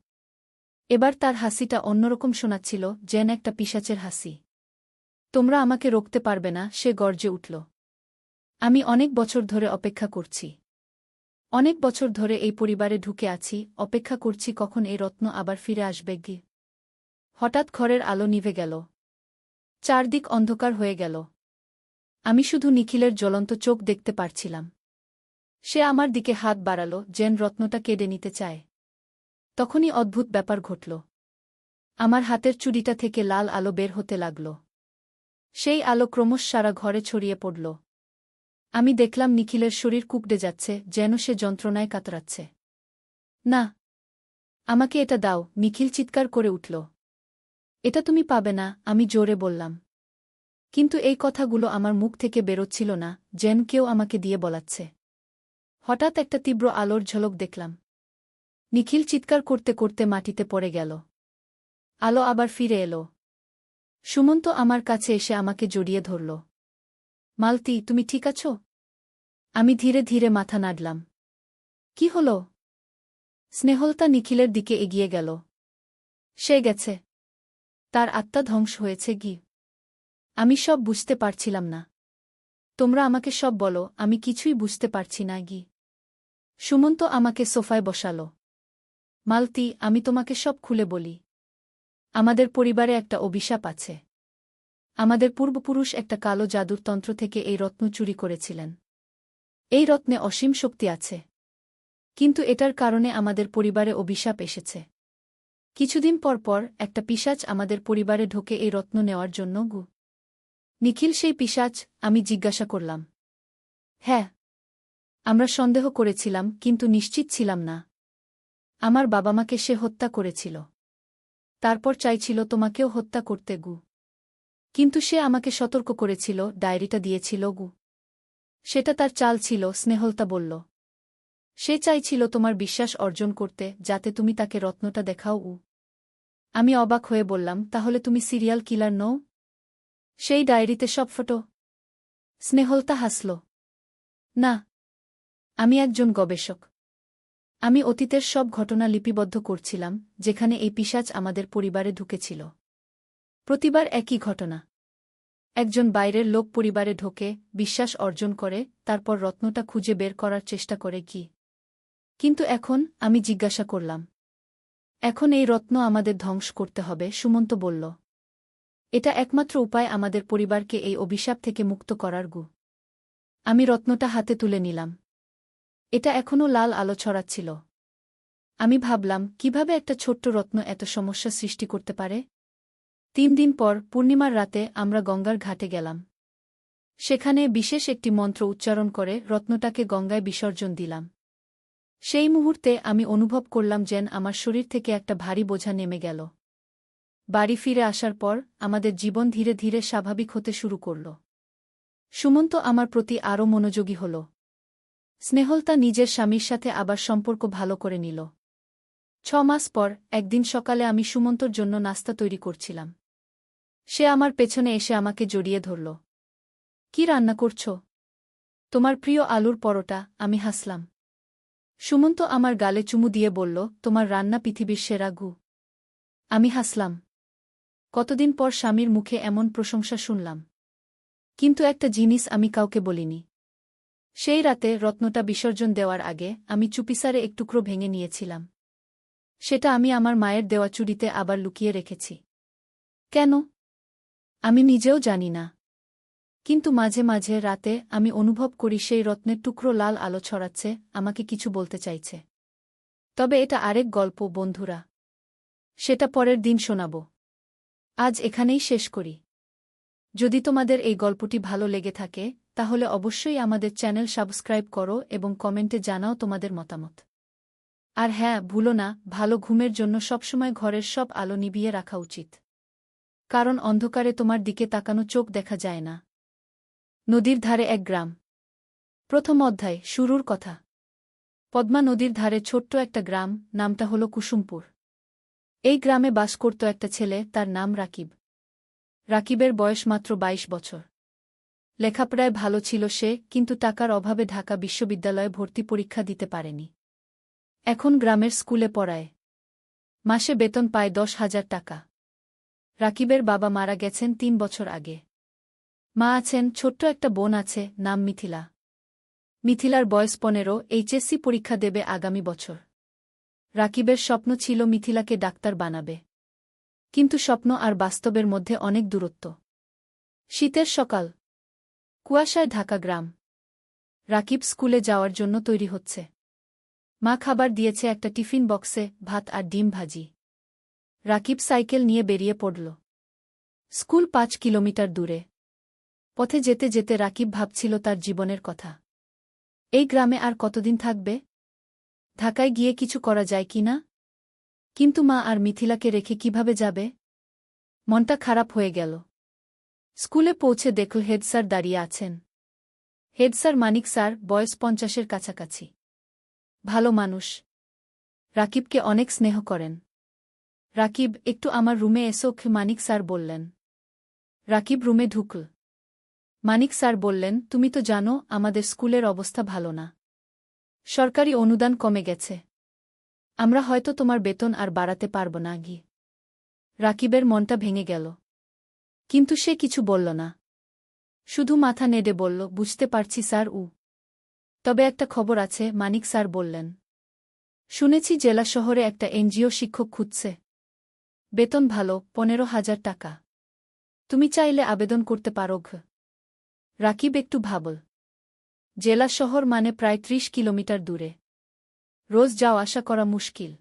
এবার তার হাসিটা অন্যরকম শোনাচ্ছিল, যেন একটা পিশাচের হাসি। তোমরা আমাকে রোকতে পারবে না, সে গর্জে উঠল। আমি অনেক বছর ধরে অপেক্ষা করছি। অনেক বছর ধরে এই পরিবারে ঢুকে আছি, অপেক্ষা করছি কখন এই রত্ন আবার ফিরে আসবে গি। হঠাৎ ঘরের আলো নিভে গেল। চারদিক অন্ধকার হয়ে গেল। আমি শুধু নিখিলের জ্বলন্ত চোখ দেখতে পারছিলাম। সে আমার দিকে হাত বাড়াল, যেন রত্নটা কেড়ে নিতে চায়। তখনই অদ্ভুত ব্যাপার ঘটল। আমার হাতের চুড়িটা থেকে লাল আলো বের হতে লাগল। সেই আলো ক্রমশ সারা ঘরে ছড়িয়ে পড়ল। আমি দেখলাম নিখিলের শরীর কুঁকড়ে যাচ্ছে, যেন সে যন্ত্রণায় কাতরাচ্ছে। না, আমাকে এটা দাও, নিখিল চিৎকার করে উঠল। এটা তুমি পাবে না, আমি জোরে বললাম। কিন্তু এই কথাগুলো আমার মুখ থেকে বেরোচ্ছিল না, যেন কেউ আমাকে দিয়ে বলাচ্ছে। হঠাৎ একটা তীব্র আলোর ঝলক দেখলাম। নিখিল চিৎকার করতে করতে মাটিতে পড়ে গেল। আলো আবার ফিরে এলো। সুমন্ত আমার কাছে এসে আমাকে জড়িয়ে ধরল। মালতী, তুমি ঠিক আছো? আমি ধীরে ধীরে মাথা নাড়লাম। কি হল? স্নেহলতা নিখিলের দিকে এগিয়ে গেল। সে গেছে। তার আত্মা ধ্বংস হয়েছে গি। আমি সব বুঝতে পারছিলাম না। তোমরা আমাকে সব বলো, আমি কিছুই বুঝতে পারছি না গি। সুমন্ত আমাকে সোফায় বসাল। মালতী, আমি তোমাকে সব খুলে বলি। আমাদের পরিবারে একটা অভিশাপ আছে। আমাদের পূর্বপুরুষ একটা কালো জাদুর তন্ত্র থেকে এই রত্ন চুরি করেছিলেন। এই রত্নে অসীম শক্তি আছে। কিন্তু এটার কারণে আমাদের পরিবারে অভিশাপ এসেছে। কিছুদিন পর পর একটা পিশাচ আমাদের পরিবারে ঢোকে এই রত্ন নেওয়ার জন্য নিখিল সেই পিশাচ? আমি জিজ্ঞাসা করলাম। হ্যাঁ। আমরা সন্দেহ করেছিলাম কিন্তু নিশ্চিত ছিলাম না। আমার বাবা-মাকে সে হত্যা করেছিল। তারপর চাইছিল তোমাকেও হত্যা করতে কিন্তু সে আমাকে সতর্ক করেছিল, ডায়েরিটা দিয়েছিল সেটা তার চাল ছিল, স্নেহলতা বলল। সে চাইছিল তোমার বিশ্বাস অর্জন করতে, যাতে তুমি তাকে রত্নটা দেখাও আমি অবাক হয়ে বললাম, তাহলে তুমি সিরিয়াল কিলার নও? সেই ডায়েরিতে সব ফটো? স্নেহলতা হাসল। না। আমি একজন গবেষক। আমি অতীতের সব ঘটনা লিপিবদ্ধ করছিলাম, যেখানে এই পিশাচ আমাদের পরিবারে ঢুকেছিল। প্রতিবার একই ঘটনা। একজন বাইরের লোক পরিবারে ঢোকে, বিশ্বাস অর্জন করে, তারপর রত্নটা খুঁজে বের করার চেষ্টা করে কিন্তু এখন? আমি জিজ্ঞাসা করলাম। এখন এই রত্ন আমাদের ধ্বংস করতে হবে, সুমন্ত বলল। এটা একমাত্র উপায় আমাদের পরিবারকে এই অভিশাপ থেকে মুক্ত করার আমি রত্নটা হাতে তুলে নিলাম। এটা এখনও লাল আলো ছড়াচ্ছিল। আমি ভাবলাম, কিভাবে একটা ছোট্ট রত্ন এত সমস্যা সৃষ্টি করতে পারে? 3 দিন পর পূর্ণিমার রাতে আমরা গঙ্গার ঘাটে গেলাম। সেখানে বিশেষ একটি মন্ত্র উচ্চারণ করে রত্নটাকে গঙ্গায় বিসর্জন দিলাম। সেই মুহূর্তে আমি অনুভব করলাম যেন আমার শরীর থেকে একটা ভারী বোঝা নেমে গেল। বাড়ি ফিরে আসার পর আমাদের জীবন ধীরে ধীরে স্বাভাবিক হতে শুরু করল। সুমন্ত আমার প্রতি আরও মনোযোগী হল। স্নেহলতা নিজের স্বামীর সাথে আবার সম্পর্ক ভালো করে নিল। 6 মাস পর একদিন সকালে আমি সুমন্তর জন্য নাস্তা তৈরি করছিলাম। সে আমার পেছনে এসে আমাকে জড়িয়ে ধরল। কি রান্না করছ? তোমার প্রিয় আলুর পরোটা। আমি হাসলাম। সুমন্ত আমার গালে চুমু দিয়ে বলল, তোমার রান্না পৃথিবীর সেরা আমি হাসলাম। কতদিন পর স্বামীর মুখে এমন প্রশংসা শুনলাম। কিন্তু একটা জিনিস আমি কাউকে বলিনি। সেই রাতে রত্নটা বিসর্জন দেওয়ার আগে আমি চুপিসারে এক টুকরো ভেঙে নিয়েছিলাম। সেটা আমি আমার মায়ের দেওয়া চুড়িতে আবার লুকিয়ে রেখেছি। কেন? আমি নিজেও জানি না। কিন্তু মাঝে মাঝে রাতে আমি অনুভব করি সেই রত্নের টুকরো লাল আলো ছড়াচ্ছে, আমাকে কিছু বলতে চাইছে। তবে এটা আরেক গল্প, বন্ধুরা। সেটা পরের দিন শোনাব। আজ এখানেই শেষ করি। যদি তোমাদের এই গল্পটি ভালো লেগে থাকে, তাহলে অবশ্যই আমাদের চ্যানেল সাবস্ক্রাইব করো এবং কমেন্টে জানাও তোমাদের মতামত। আর হ্যাঁ, ভুলো না, ভালো ঘুমের জন্য সবসময় ঘরের সব আলো নিভিয়ে রাখা উচিত। কারণ অন্ধকারে তোমার দিকে তাকানো চোখ দেখা যায় না। নদীর ধারে এক গ্রাম। প্রথম অধ্যায়, শুরুর কথা। পদ্মা নদীর ধারে ছোট্ট একটা গ্রাম, নামটা হল কুসুমপুর। এই গ্রামে বাস করত একটা ছেলে, তার নাম রাকিব। রাকিবের বয়স মাত্র 22 বছর। লেখাপড়ায় ভালো ছিল সে, কিন্তু টাকার অভাবে ঢাকা বিশ্ববিদ্যালয়ে ভর্তি পরীক্ষা দিতে পারেনি। এখন গ্রামের স্কুলে পড়ায়। মাসে বেতন পায় 10,000 টাকা। রাকিবের বাবা মারা গেছেন 3 বছর আগে। মা আছেন, ছোট্ট একটা বোন আছে, নাম মিথিলা। মিথিলার বয়স 15, এইচএসসি পরীক্ষা দেবে আগামী বছর। রাকিবের স্বপ্ন ছিল মিথিলাকে ডাক্তার বানাবে। কিন্তু স্বপ্ন আর বাস্তবের মধ্যে অনেক দূরত্ব। শীতের সকাল। কুয়াশায় ঢাকা গ্রাম। রাকিব স্কুলে যাওয়ার জন্য তৈরি হচ্ছে। মা খাবার দিয়েছে একটা টিফিন বক্সে, ভাত আর ডিম ভাজি। রাকিব সাইকেল নিয়ে বেরিয়ে পড়ল। স্কুল 5 কিলোমিটার দূরে। পথে যেতে যেতে রাকিব ভাবছিল তার জীবনের কথা। এই গ্রামে আর কতদিন থাকবে? ঢাকায় গিয়ে কিছু করা যায় কি না? কিন্তু মা আর মিথিলাকে রেখে কিভাবে যাবে? মনটা খারাপ হয়ে গেল। স্কুলে পৌঁছে দেখল হেড স্যার দাঁড়িয়ে আছেন। হেড স্যার মানিক স্যার, বয়স 50-এর কাছাকাছি। ভালো মানুষ। রাকিবকে অনেক স্নেহ করেন। রাকিব, একটু আমার রুমে এসো, মানিক স্যার বললেন। রাকিব রুমে ঢুকল। মানিক স্যার বললেন, তুমি তো জানো আমাদের স্কুলের অবস্থা ভালো না। সরকারি অনুদান কমে গেছে। আমরা হয়তো তোমার বেতন আর বাড়াতে পারব না। রাকিবের মনটা ভেঙে গেল। কিন্তু সে কিছু বলল না। শুধু মাথা নেড়ে বলল, বুঝতে পারছি স্যার। তবে একটা খবর আছে, মানিক স্যার বললেন। শুনেছি জেলা শহরে একটা এনজিও শিক্ষক খুঁজছে। বেতন ভালো, 15,000 টাকা। তুমি চাইলে আবেদন করতে পারো। রাকিব একটু ভাবল। জেলা শহর মানে প্রায় 30 কিলোমিটার দূরে। রোজ যাও আসা করা মুশকিল।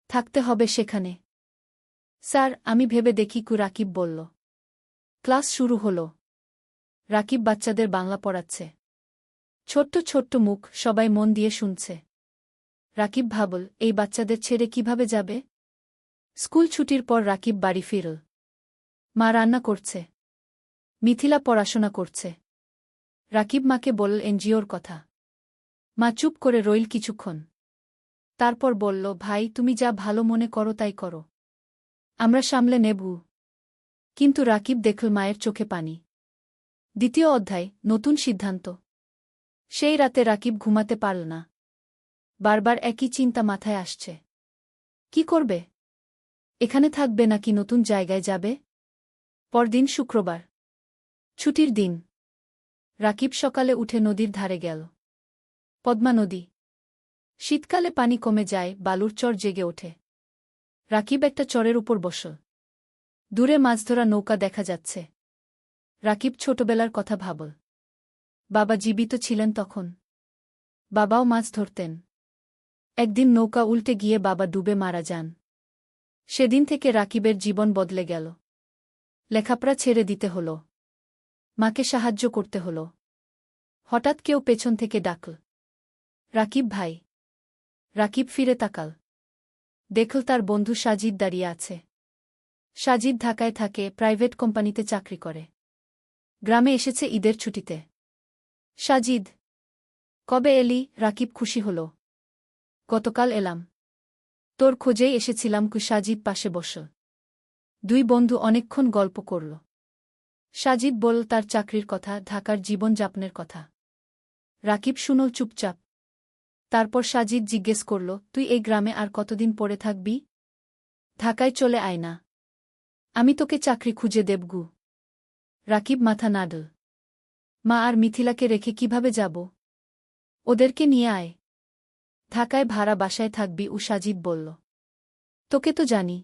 থাকতে হবে সেখানে। স্যার, আমি ভেবে দেখি রাকিব বলল। ক্লাস শুরু হল। রাকিব বাচ্চাদের বাংলা পড়াচ্ছে। ছোট্ট ছোট্ট মুখ, সবাই মন দিয়ে শুনছে। রাকিব ভাবল, এই বাচ্চাদের ছেড়ে কিভাবে যাবে? স্কুল ছুটির পর রাকিব বাড়ি ফিরল। মা রান্না করছে। মিথিলা পড়াশোনা করছে। রাকিব মাকে বলল এনজিওর কথা। মা চুপ করে রইল কিছুক্ষণ। তারপর বলল, ভাই, তুমি যা ভালো মনে করো তাই করো। আমরা সামলে নেব। কিন্তু রাকিব দেখল মায়ের চোখে পানি। দ্বিতীয় অধ্যায়, নতুন সিদ্ধান্ত। সেই রাতে রাকিব ঘুমাতে পারল না। বারবার একই চিন্তা মাথায় আসছে। কি করবে? এখানে থাকবে নাকি নতুন জায়গায় যাবে? পরদিন শুক্রবার। ছুটির দিন। রাকিব সকালে উঠে নদীর ধারে গেল। পদ্মা নদী। শীতকালে পানি কমে যায়, বালুর চর জেগে ওঠে। রাকিব একটা চরের উপর বসল। দূরে মাছ ধরা নৌকা দেখা যাচ্ছে। রাকিব ছোটবেলার কথা ভাবল। বাবা জীবিত ছিলেন তখন। বাবাও মাছ ধরতেন। একদিন নৌকা উল্টে গিয়ে বাবা ডুবে মারা যান। সেদিন থেকে রাকিবের জীবন বদলে গেল। লেখাপড়া ছেড়ে দিতে হল। মাকে সাহায্য করতে হল। হঠাৎ কেউ পেছন থেকে ডাকল, রাকিব ভাই। রাকিব ফিরে তাকাল। দেখল তার বন্ধু সাজিদ দাঁড়িয়ে আছে। সাজিদ ঢাকায় থাকে, প্রাইভেট কোম্পানিতে চাকরি করে। গ্রামে এসেছে ঈদের ছুটিতে। সাজিদ, কবে এলি? রাকিব খুশি হল। গতকাল এলাম। তোর খোঁজেই এসেছিলাম। সাজিদ পাশে বসল। দুই বন্ধু অনেকক্ষণ গল্প করল। সাজিদ বলল তার চাকরির কথা, ঢাকার জীবনযাপনের কথা। রাকিব শুনল চুপচাপ। তারপর সাজিদ জিজ্ঞেস করল, তুই এই গ্রামে আর কতদিন পড়ে থাকবি? ঢাকায় চলে আয় না। আমি তোকে চাকরি খুঁজে দেবগু। রাকিব মাথা নাড়ল। মা আর মিথিলাকে রেখে কিভাবে যাব? ওদেরকে নিয়ে আয়। ঢাকায় ভাড়া বাসায় থাকবি, সাজিদ বলল। তোকে তো জানি।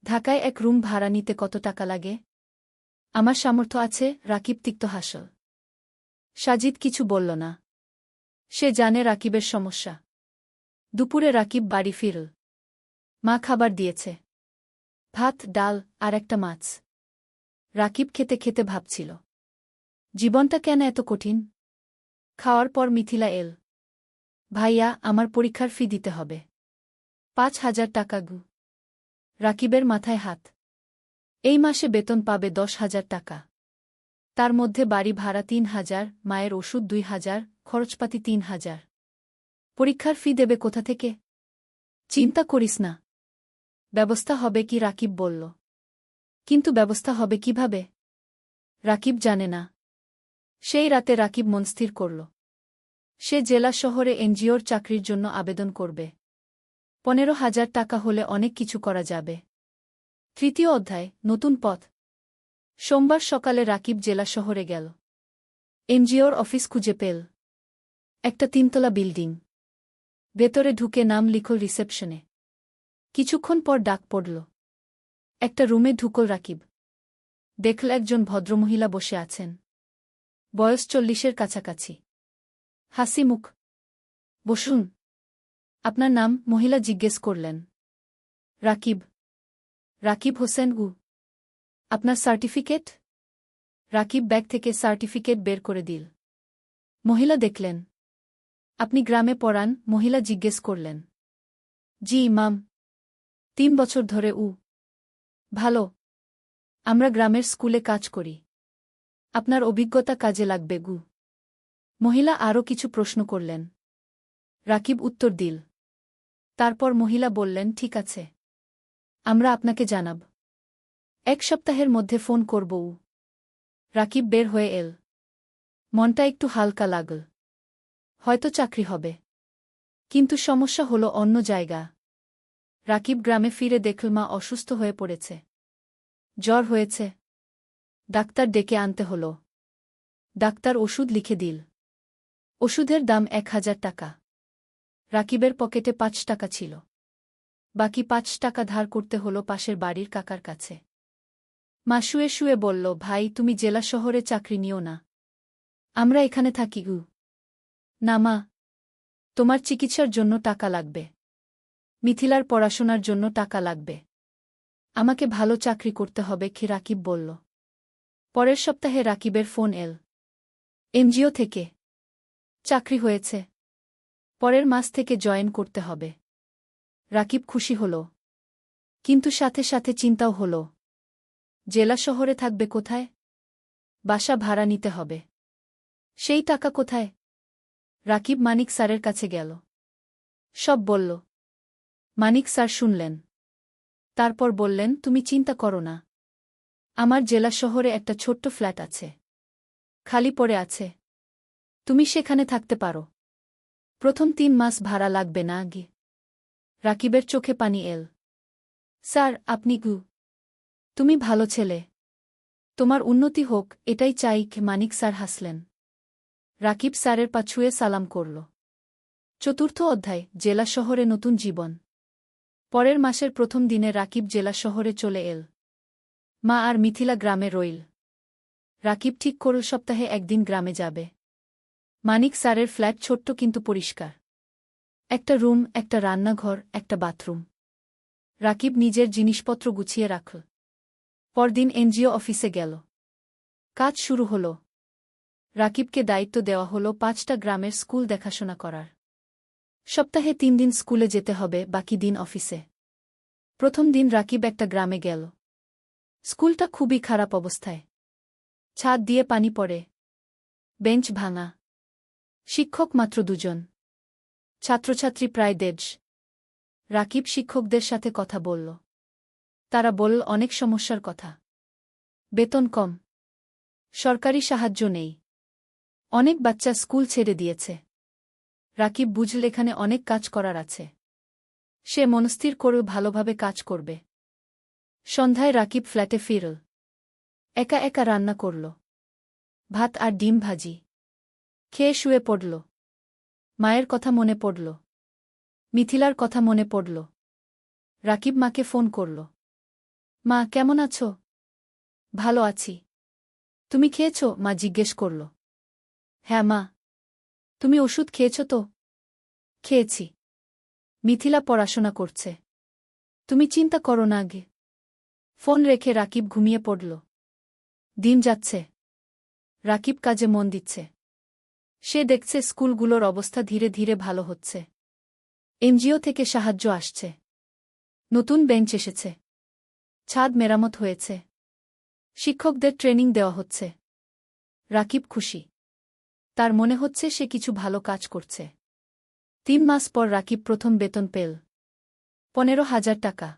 ঢাকায় এক রুম ভাড়া নিতে কত টাকা লাগে? আমার সামর্থ্য আছে। রাকিব তিক্ত হাসল। সাজিদ কিছু বলল না। সে জানে রাকিবের সমস্যা। দুপুরে রাকিব বাড়ি ফিরল। মা খাবার দিয়েছে। ভাত, ডাল আর একটা মাছ। রাকিব খেতে খেতে ভাবছিল, জীবনটা কেন এত কঠিন? খাওয়ার পর মিথিলা এল। ভাইয়া, আমার পরীক্ষার ফি দিতে হবে। 5,000 টাকা গু। রাকিবের মাথায় হাত। এই মাসে বেতন পাবে 10,000 টাকা। তার মধ্যে বাড়ি ভাড়া 3,000, মায়ের ওষুধ 2,000, খরচপাতি 3,000। পরীক্ষার ফি দেবে কোথা থেকে? চিন্তা করিস না, ব্যবস্থা হবে কি, রাকিব বলল। কিন্তু ব্যবস্থা হবে কিভাবে? রাকিব জানে না। সেই রাতে রাকিব মনস্থির করল। সে জেলা শহরে এনজিওর চাকরির জন্য আবেদন করবে। 15,000 টাকা হলে অনেক কিছু করা যাবে। তৃতীয় অধ্যায়, নতুন পথ। সোমবার সকালে রাকিব জেলা শহরে গেল। এনজিওর অফিস খুঁজে পেল। একটা 3তলা বিল্ডিং। ভেতরে ঢুকে নাম লিখল রিসেপশনে। কিছুক্ষণ পর ডাক পড়ল। একটা রুমে ঢুকল রাকিব। দেখল একজন ভদ্রমহিলা বসে আছেন। বয়স 40-এর কাছাকাছি। হাসি মুখ। বসুন। আপনার নাম? মহিলা জিজ্ঞেস করলেন। রাকিব। রাকিব হোসেন। আপনার সার্টিফিকেট? রাকিব ব্যাগ থেকে সার্টিফিকেট বের করে দিল। মহিলা দেখলেন। আপনি গ্রামে পড়ান? মহিলা জিজ্ঞেস করলেন। জি মাম। 3 বছর ধরে। ভালো। আমরা গ্রামের স্কুলে কাজ করি। আপনার অভিজ্ঞতা কাজে লাগবে গু। মহিলা আরও কিছু প্রশ্ন করলেন। রাকিব উত্তর দিল। তারপর মহিলা বললেন, ঠিক আছে, আমরা আপনাকে জানাব। 1 সপ্তাহের মধ্যে ফোন করব। রাকিব বের হয়ে এল। মনটা একটু হালকা লাগল। হয়তো চাকরি হবে। কিন্তু সমস্যা হলো অন্য জায়গা। রাকিব গ্রামে ফিরে দেখল মা অসুস্থ হয়ে পড়েছে। জ্বর হয়েছে। ডাক্তার ডেকে আনতে হল। ডাক্তার ওষুধ লিখে দিল। ওষুধের দাম 1,000 টাকা। রাকিবের পকেটে 5 টাকা ছিল। বাকি 5 টাকা ধার করতে হল পাশের বাড়ির কাকার কাছে। মা শুয়ে শুয়ে বলল, ভাই, তুমি জেলা শহরে চাকরি নিও না। আমরা এখানে থাকি। না মা, তোমার চিকিৎসার জন্য টাকা লাগবে। মিথিলার পড়াশোনার জন্য টাকা লাগবে। আমাকে ভালো চাকরি করতে হবে কি রাকিব বলল। পরের সপ্তাহে রাকিবের ফোন এল এনজিও থেকে। চাকরি হয়েছে। পরের মাস থেকে জয়েন করতে হবে। রাকিব খুশি হল, কিন্তু সাথে সাথে চিন্তাও হল। জেলা শহরে থাকবে কোথায়? বাসা ভাড়া নিতে হবে। সেই টাকা কোথায়? রাকিব মানিক স্যারের কাছে গেল। সব বলল। মানিক স্যার শুনলেন। তারপর বললেন, তুমি চিন্তা করো না। আমার জেলা শহরে একটা ছোট্ট ফ্ল্যাট আছে, খালি পড়ে আছে। তুমি সেখানে থাকতে পারো। প্রথম 3 মাস ভাড়া লাগবে না আগে। রাকিবের চোখে পানি এল। স্যার, আপনি তুমি ভালো ছেলে। তোমার উন্নতি হোক, এটাই চাই। মানিক স্যার হাসলেন। রাকিব স্যারের পা ছুঁয়ে সালাম করল। চতুর্থ অধ্যায়, জেলা শহরে নতুন জীবন। পরের মাসের প্রথম দিনে রাকিব জেলা শহরে চলে এল। মা আর মিথিলা গ্রামে রইল। রাকিব ঠিক করল সপ্তাহে একদিন গ্রামে যাবে। মানিক স্যারের ফ্ল্যাট ছোট্ট কিন্তু পরিষ্কার। একটা রুম, একটা রান্নাঘর, একটা বাথরুম। রাকিব নিজের জিনিসপত্র গুছিয়ে রাখল। পরদিন এনজিও অফিসে গেল। কাজ শুরু হল। রাকিবকে দায়িত্ব দেওয়া হল 5টা গ্রামের স্কুল দেখাশোনা করার। সপ্তাহে 3 দিন স্কুলে যেতে হবে, বাকি দিন অফিসে। প্রথম দিন রাকিব একটা গ্রামে গেল। স্কুলটা খুবই খারাপ অবস্থায়। ছাদ দিয়ে পানি পড়ে। বেঞ্চ ভাঙা। শিক্ষক মাত্র 2 জন। ছাত্রছাত্রী প্রায় 150। রাকিব শিক্ষকদের সাথে কথা বলল। তারা বলল অনেক সমস্যার কথা। বেতন কম। সরকারি সাহায্য নেই। অনেক বাচ্চা স্কুল ছেড়ে দিয়েছে। রাকিব বুঝল এখানে অনেক কাজ করার আছে। সে মনস্থির করে ভালোভাবে কাজ করবে। সন্ধ্যায় রাকিব ফ্ল্যাটে ফিরল। একা একা রান্না করল। ভাত আর ডিম ভাজি। খেয়ে শুয়ে পড়ল। মায়ের কথা মনে পড়ল। মিথিলার কথা মনে পড়ল। রাকিব মাকে ফোন করল। মা, কেমন আছো? ভালো আছি। তুমি খেয়েছ? মা জিজ্ঞেস করল। হ্যাঁ মা। তুমি ওষুধ খেয়েছ তো? খেয়েছি। মিথিলা পড়াশোনা করছে। তুমি চিন্তা করো না আগে। ফোন রেখে রাকিব ঘুমিয়ে পড়ল। দিন যাচ্ছে। রাকিব কাজে মন দিচ্ছে। সে দেখছে স্কুলগুলোর অবস্থা ধীরে ধীরে ভালো হচ্ছে। এনজিও থেকে সাহায্য আসছে। নতুন বেঞ্চ এসেছে। ছাদ মেরামত হয়েছে। শিক্ষকদের ট্রেনিং দেওয়া হচ্ছে। রাকিব খুশি। তার মনে হচ্ছে সে কিছু ভালো কাজ করছে। 3 মাস পর রাকিব প্রথম বেতন পেল। 15,000 টাকা।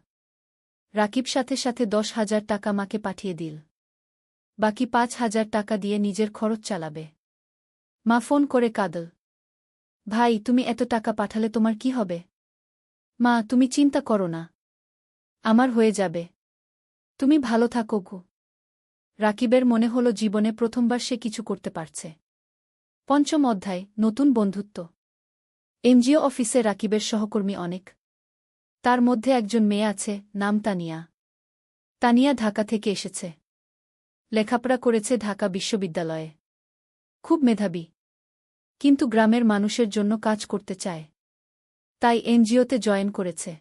রাকিব সাথে সাথে 10,000 টাকা মাকে পাঠিয়ে দিল। বাকি 5,000 টাকা দিয়ে নিজের খরচ চালাবে। মা ফোন করে কাঁদল। ভাই, তুমি এত টাকা পাঠালে তোমার কি হবে? মা, তুমি চিন্তা করো না। আমার হয়ে যাবে। তুমি ভালো থাকো গো। রাকিবের মনে হল জীবনে প্রথমবার সে কিছু করতে পারছে। পঞ্চম অধ্যায়, নতুন বন্ধুত্ব। এনজিও অফিসে রাকিবের সহকর্মী অনেক। তার মধ্যে একজন মেয়ে আছে, নাম তানিয়া। তানিয়া ঢাকা থেকে এসেছে। লেখাপড়া করেছে ঢাকা বিশ্ববিদ্যালয়ে। খুব মেধাবী। কিন্তু গ্রামের মানুষের জন্য কাজ করতে চায়। তাই এনজিওতে জয়েন করেছে।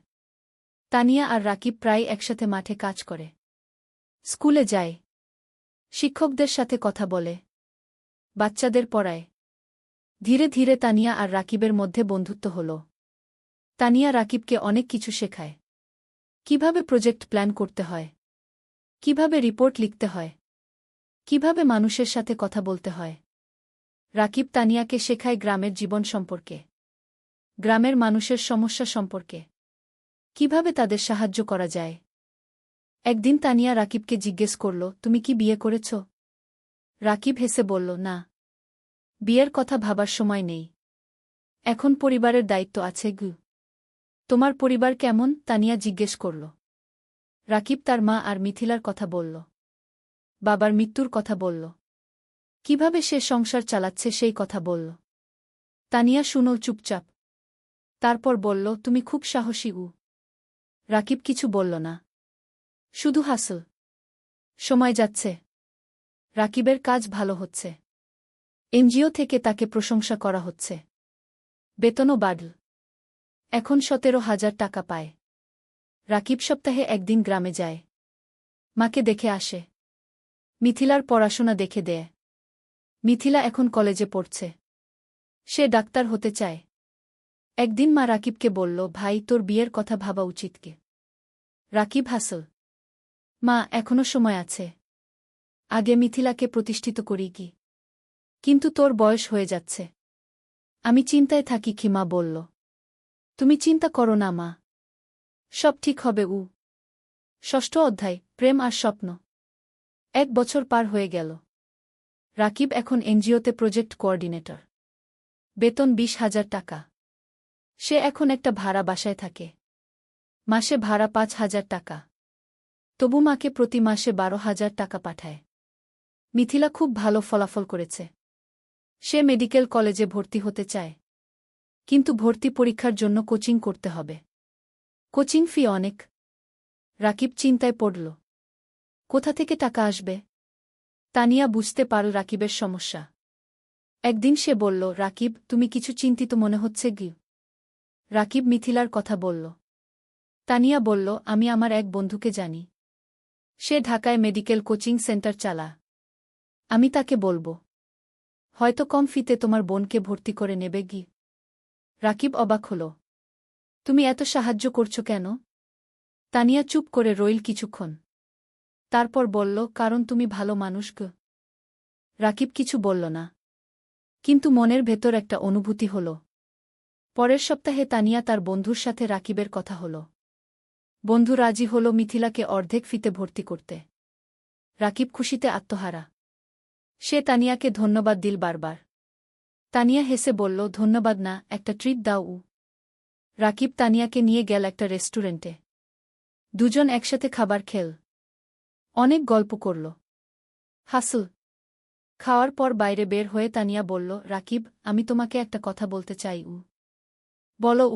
তানিয়া আর রাকিব প্রায় একসাথে মাঠে কাজ করে। স্কুলে যায়। শিক্ষকদের সাথে কথা বলে। বাচ্চাদের পড়ায়। ধীরে ধীরে তানিয়া আর রাকিবের মধ্যে বন্ধুত্ব হল। তানিয়া রাকিবকে অনেক কিছু শেখায়। কিভাবে প্রজেক্ট প্ল্যান করতে হয়, কিভাবে রিপোর্ট লিখতে হয়, কিভাবে মানুষের সাথে কথা বলতে হয়। রাকিব তানিয়াকে শেখায় গ্রামের জীবন সম্পর্কে, গ্রামের মানুষের সমস্যা সম্পর্কে, কিভাবে তাদের সাহায্য করা যায়। একদিন তানিয়া রাকিবকে জিজ্ঞেস করল, তুমি কি বিয়ে করেছ? রাকিব হেসে বলল, না। বিয়ের কথা ভাবার সময় নেই। এখন পরিবারের দায়িত্ব আছে। তোমার পরিবার কেমন? তানিয়া জিজ্ঞেস করল। রাকিব তার মা আর মিথিলার কথা বলল। বাবার মৃত্যুর কথা বলল। কিভাবে সে সংসার চালাচ্ছে সেই কথা বলল। তানিয়া শুনল চুপচাপ। তারপর বলল, তুমি খুব সাহসী। রাকিব কিছু বলল না। শুধু হাসল। সময় যাচ্ছে। রাকিবের কাজ ভালো হচ্ছে। এনজিও থেকে তাকে প্রশংসা করা হচ্ছে। বেতনও বাড়ল। এখন 17,000 টাকা পায়। রাকিব সপ্তাহে একদিন গ্রামে যায়। মাকে দেখে আসে। মিথিলার পড়াশোনা দেখে দেয়। মিথিলা এখন কলেজে পড়ছে। সে ডাক্তার হতে চায়। একদিন মা রাকিবকে বলল, ভাই, তোর বিয়ের কথা ভাবা উচিত কি? রাকিব হাসল। মা, এখনো সময় আছে। আগে মিথিলাকে প্রতিষ্ঠিত করি কি। কিন্তু তোর বয়স হয়ে যাচ্ছে। আমি চিন্তায় থাকি কি, মা বলল। তুমি চিন্তা করো না মা। সব ঠিক হবে। ষষ্ঠ অধ্যায়, প্রেম আর স্বপ্ন। 1 বছর পার হয়ে গেল। রাকিব এখন এনজিওতে প্রজেক্ট কোঅর্ডিনেটর। বেতন 20,000 টাকা। সে এখন একটা ভাড়া বাসায় থাকে। মাসে ভাড়া 5,000 টাকা। তবু মাকে প্রতি মাসে 12,000 টাকা পাঠায়। মিথিলা খুব ভালো ফলাফল করেছে। সে মেডিকেল কলেজে ভর্তি হতে চায়। কিন্তু ভর্তি পরীক্ষার জন্য কোচিং করতে হবে। কোচিং ফি অনেক। রাকিব চিন্তায় পড়ল। কোথা থেকে টাকা আসবে? তানিয়া বুঝতে পারল রাকিবের সমস্যা। একদিন সে বলল, রাকিব, তুমি কিছু চিন্তিত মনে হচ্ছে কি? রাকিব মিথিলার কথা বলল। তানিয়া বলল, আমি আমার এক বন্ধুকে জানি। সে ঢাকায় মেডিকেল কোচিং সেন্টার চালা। আমি তাকে বলবো। হয়তো কম ফিতে তোমার বোনকে ভর্তি করে নেবে কি। রাকিব অবাক হল। তুমি এত সাহায্য করছো কেন? তানিয়া চুপ করে রইল কিছুক্ষণ। তারপর বলল, কারণ তুমি ভালো মানুষ গো। রাকিব কিছু বলল না। কিন্তু মনের ভেতর একটা অনুভূতি হল। পরের সপ্তাহে তানিয়া তার বন্ধুর সাথে রাকিবের কথা হল। বন্ধু রাজি হল মিথিলাকে অর্ধেক ফিতে ভর্তি করতে। রাকিব খুশিতে আত্মহারা। সে তানিয়াকে ধন্যবাদ দিল বারবার। তানিয়া হেসে বলল, ধন্যবাদ না, একটা ট্রিট দাও। রাকিব তানিয়াকে নিয়ে গেল একটা রেস্টুরেন্টে। দুজন একসাথে খাবার খেল। অনেক গল্প করল। হাসল। খাওয়ার পর বাইরে বের হয়ে তানিয়া বলল, রাকিব, আমি তোমাকে একটা কথা বলতে চাই। বলো।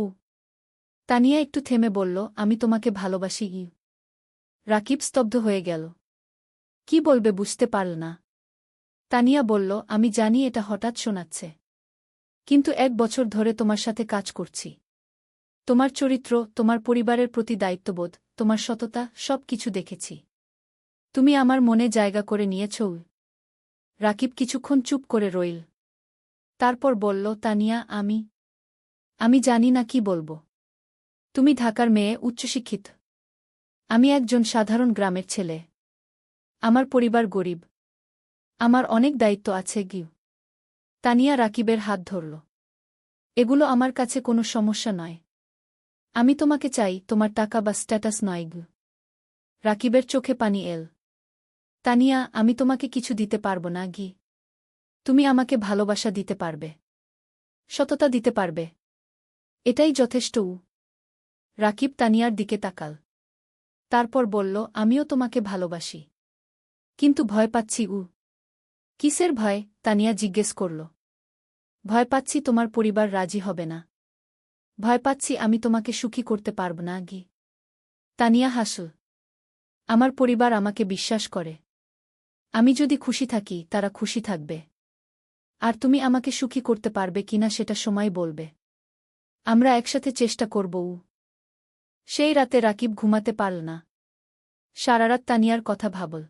তানিয়া একটু থেমে বলল, আমি তোমাকে ভালোবাসি। রাকিব স্তব্ধ হয়ে গেল। কি বলবে বুঝতে পারল না। তানিয়া বলল, আমি জানি এটা হঠাৎ শোনাচ্ছে। কিন্তু 1 বছর ধরে তোমার সাথে কাজ করছি। তোমার চরিত্র, তোমার পরিবারের প্রতি দায়িত্ববোধ, তোমার সততা, সব কিছু দেখেছি। তুমি আমার মনে জায়গা করে নিয়েছ। রাকিব কিছুক্ষণ চুপ করে রইল। তারপর বলল, তানিয়া, আমি জানি না কি বলবো। তুমি ঢাকার মেয়ে, উচ্চশিক্ষিত। আমি একজন সাধারণ গ্রামের ছেলে। আমার পরিবার গরিব। আমার অনেক দায়িত্ব আছে গিউ। তানিয়া রাকিবের হাত ধরল। এগুলো আমার কাছে কোনো সমস্যা নয়। আমি তোমাকে চাই, তোমার টাকা বা স্ট্যাটাস নয় গিউ। রাকিবের চোখে পানি এল। তানিয়া, আমি তোমাকে কিছু দিতে পারব না গি। তুমি আমাকে ভালোবাসা দিতে পারবে। সততা দিতে পারবে। এটাই যথেষ্ট। রাকিব তানিয়ার দিকে তাকাল। তারপর বলল, আমিও তোমাকে ভালোবাসি। কিন্তু ভয় পাচ্ছি। কিসের ভয়? তানিয়া জিজ্ঞেস করল। ভয় পাচ্ছি তোমার পরিবার রাজি হবে না। ভয় পাচ্ছি আমি তোমাকে সুখী করতে পারব না গি। তানিয়া হাসল। আমার পরিবার আমাকে বিশ্বাস করে। আমি যদি খুশি থাকি, তারা খুশি থাকবে। আর তুমি আমাকে সুখী করতে পারবে কিনা সেটা সময় বলবে। আমরা একসাথে চেষ্টা করব। সেই রাতে রাকিব ঘুমাতে পারল না। সারারাত তানিয়ার কথা ভাবল।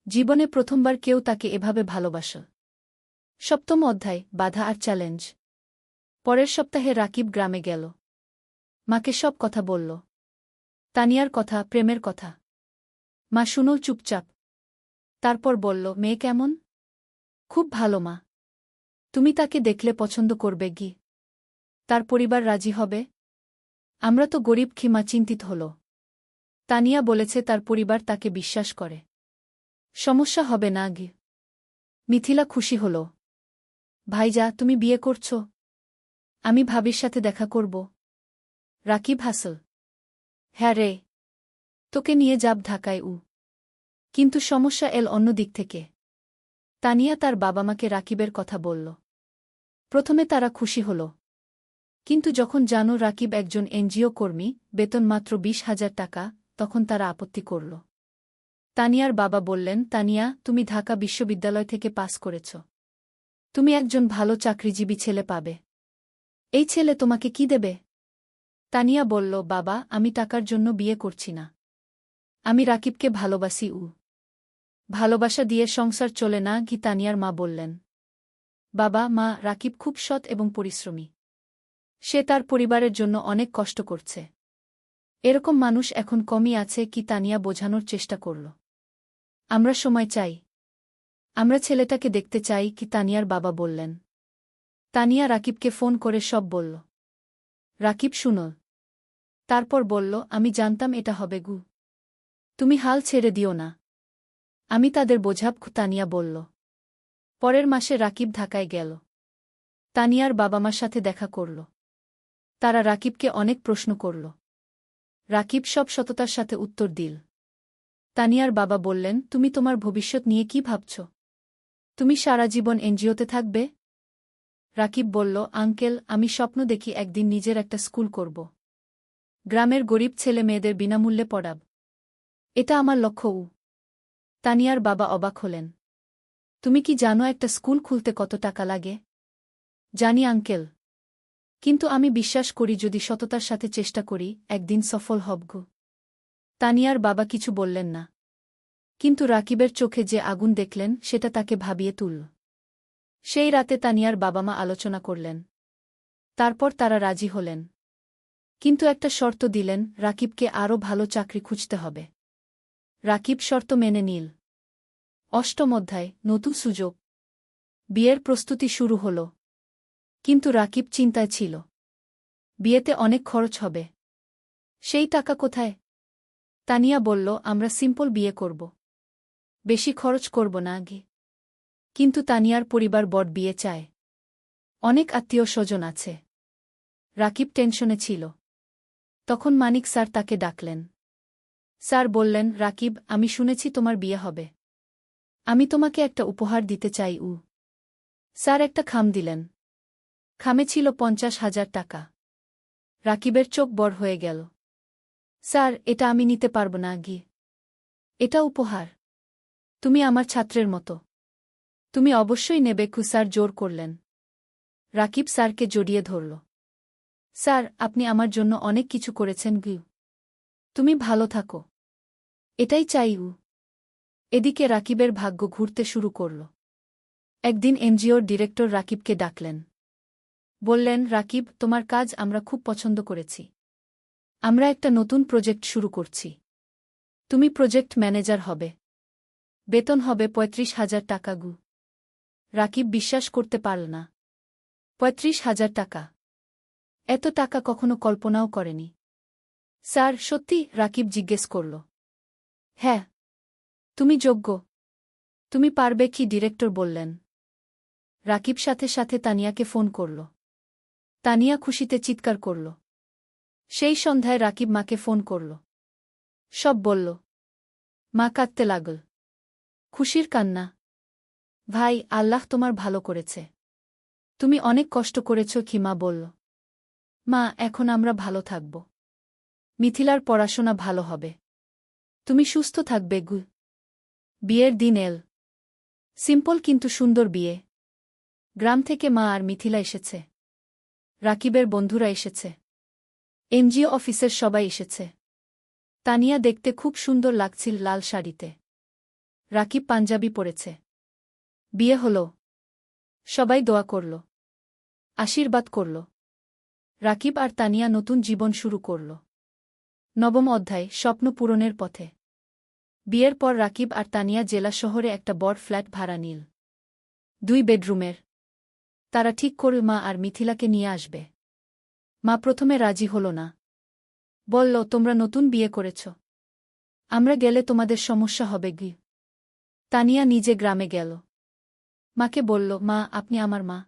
জীবনে প্রথমবার কেউ তাকে এভাবে ভালোবাসল। 7ম অধ্যায়, বাধা আর চ্যালেঞ্জ। পরের সপ্তাহে রাকিব গ্রামে গেল। মাকে সব কথা বলল। তানিয়ার কথা, প্রেমের কথা। মা শুনল চুপচাপ। তারপর বলল, মেয়ে কেমন? খুব ভালো মা। তুমি তাকে দেখলে পছন্দ করবে গি। তার পরিবার রাজি হবে? আমরা তো গরিব, খিমা চিন্তিত হল। তানিয়া বলেছে তার পরিবার তাকে বিশ্বাস করে। সমস্যা হবে না গি। মিথিলা খুশি হল। ভাইজা, তুমি বিয়ে করছ? আমি ভাবির সাথে দেখা করব। রাকিব হাসল। হ্যাঁ রে। তোকে নিয়ে যাব ঢাকায়। কিন্তু সমস্যা এল অন্য দিক থেকে। তানিয়া তার বাবা মাকে রাকিবের কথা বলল। প্রথমে তারা খুশি হল। কিন্তু যখন জানো রাকিব একজন এনজিও কর্মী, বেতন মাত্র 20,000 টাকা, তখন তারা আপত্তি করল। তানিয়ার বাবা বললেন, তানিয়া, তুমি ঢাকা বিশ্ববিদ্যালয় থেকে পাস করেছ। তুমি একজন ভালো চাকরিজীবী ছেলে পাবে। এই ছেলে তোমাকে কি দেবে? তানিয়া বলল, বাবা, আমি টাকার জন্য বিয়ে করছি না। আমি রাকিবকে ভালোবাসি। ভালোবাসা দিয়ে সংসার চলে না কি? তানিয়ার মা বললেন। বাবা, মা, রাকিব খুব সৎ এবং পরিশ্রমী। সে তার পরিবারের জন্য অনেক কষ্ট করছে। এরকম মানুষ এখন কমই আছে কি? তানিয়া বোঝানোর চেষ্টা করল। আমরা সময় চাই। আমরা ছেলেটাকে দেখতে চাই কি? তানিয়ার বাবা বললেন। তানিয়া রাকিবকে ফোন করে সব বলল। রাকিব শুনল। তারপর বলল, আমি জানতাম এটা হবে গু। তুমি হাল ছেড়ে দিও না। আমি তাদের বোঝাব। তানিয়া বলল। পরের মাসে রাকিব ঢাকায় গেল। তানিয়ার বাবা মার সাথে দেখা করল। তারা রাকিবকে অনেক প্রশ্ন করল। রাকিব সব সততার সাথে উত্তর দিল। তানিয়ার বাবা বললেন, তুমি তোমার ভবিষ্যৎ নিয়ে কি ভাবছ? তুমি সারা জীবন এনজিওতে থাকবে? রাকিব বলল, আঙ্কেল, আমি স্বপ্ন দেখি একদিন নিজের একটা স্কুল করব। গ্রামের গরিব ছেলে মেয়েদের বিনামূল্যে পড়াব। এটা আমার লক্ষ্য। তানিয়ার বাবা অবাক হলেন। তুমি কি জানো একটা স্কুল খুলতে কত টাকা লাগে? জানি আঙ্কেল। কিন্তু আমি বিশ্বাস করি যদি সততার সাথে চেষ্টা করি, একদিন সফল হব। তানিয়ার বাবা কিছু বললেন না। কিন্তু রাকিবের চোখে যে আগুন দেখলেন সেটা তাকে ভাবিয়ে তুলল। সেই রাতে তানিয়ার বাবা মা আলোচনা করলেন। তারপর তারা রাজি হলেন। কিন্তু একটা শর্ত দিলেন, রাকিবকে আরও ভালো চাকরি খুঁজতে হবে। রাকিব শর্ত মেনে নিল। অষ্টম অধ্যায়, নতুন সুযোগ। বিয়ের প্রস্তুতি শুরু হল। কিন্তু রাকিব চিন্তায় ছিল। বিয়েতে অনেক খরচ হবে। সেই টাকা কোথায়? তানিয়া বলল, আমরা সিম্পল বিয়ে করব। বেশি খরচ করব না আগে। কিন্তু তানিয়ার পরিবার বড় বিয়ে চায়। অনেক আত্মীয় স্বজন আছে। রাকিব টেনশনে ছিল। তখন মানিক স্যার তাকে ডাকলেন। স্যার বললেন, রাকিব, আমি শুনেছি তোমার বিয়ে হবে। আমি তোমাকে একটা উপহার দিতে চাই। স্যার একটা খাম দিলেন। খামে ছিল 50,000 টাকা। রাকিবের চোখ বড় হয়ে গেল। স্যার, এটা আমি নিতে পারব না গি। এটা উপহার। তুমি আমার ছাত্রের মতো। তুমি অবশ্যই নেবে। স্যার জোর করলেন। রাকিব স্যারকে জড়িয়ে ধরল। স্যার, আপনি আমার জন্য অনেক কিছু করেছেন গু। তুমি ভালো থাকো। এটাই চাই। এদিকে রাকিবের ভাগ্য ঘুরতে শুরু করল। একদিন এনজিওর ডিরেক্টর রাকিবকে ডাকলেন। বললেন, রাকিব, তোমার কাজ আমরা খুব পছন্দ করেছি। আমরা একটা নতুন প্রজেক্ট শুরু করছি। তুমি প্রজেক্ট ম্যানেজার হবে। বেতন হবে 35,000 টাকা গু। রাকিব বিশ্বাস করতে পারল না। 35,000 টাকা! এত টাকা কখনো কল্পনাও করেনি। স্যার, সত্যি? রাকিব জিজ্ঞেস করল। হ্যাঁ। তুমি যোগ্য। তুমি পারবে কি? ডিরেক্টর বললেন। রাকিব সাথে সাথে তানিয়াকে ফোন করল। তানিয়া খুশিতে চিৎকার করল। সেই সন্ধ্যায় রাকিব মাকে ফোন করল। সব বলল। মা কাঁদতে লাগল। খুশির কান্না। ভাই, আল্লাহ তোমার ভালো করেছে। তুমি অনেক কষ্ট করেছ কি? মা বলল। মা, এখন আমরা ভালো থাকব। মিথিলার পড়াশোনা ভালো হবে। তুমি সুস্থ থাকবে গু। বিয়ের দিন এল। সিম্পল কিন্তু সুন্দর বিয়ে। গ্রাম থেকে মা আর মিথিলা এসেছে। রাকিবের বন্ধুরা এসেছে। এনজিও অফিসের সবাই এসেছে। তানিয়া দেখতে খুব সুন্দর লাগছিল লাল শাড়িতে। রাকিব পাঞ্জাবি পরেছে। বিয়ে হল। সবাই দোয়া করল। আশীর্বাদ করল। রাকিব আর তানিয়া নতুন জীবন শুরু করল। নবম অধ্যায়, স্বপ্ন পূরণের পথে। বিয়ের পর রাকিব আর তানিয়া জেলা শহরে একটা বড় ফ্ল্যাট ভাড়া নিল। 2 বেডরুমের। তারা ঠিক করল মা আর মিথিলাকে নিয়ে আসবে। মা প্রথমে রাজি হল না। বলল, তোমরা নতুন বিয়ে করেছ। আমরা গেলে তোমাদের সমস্যা হবে গি। তানিয়া নিজে গ্রামে গেল। মাকে বলল, মা, আপনি আমার মা।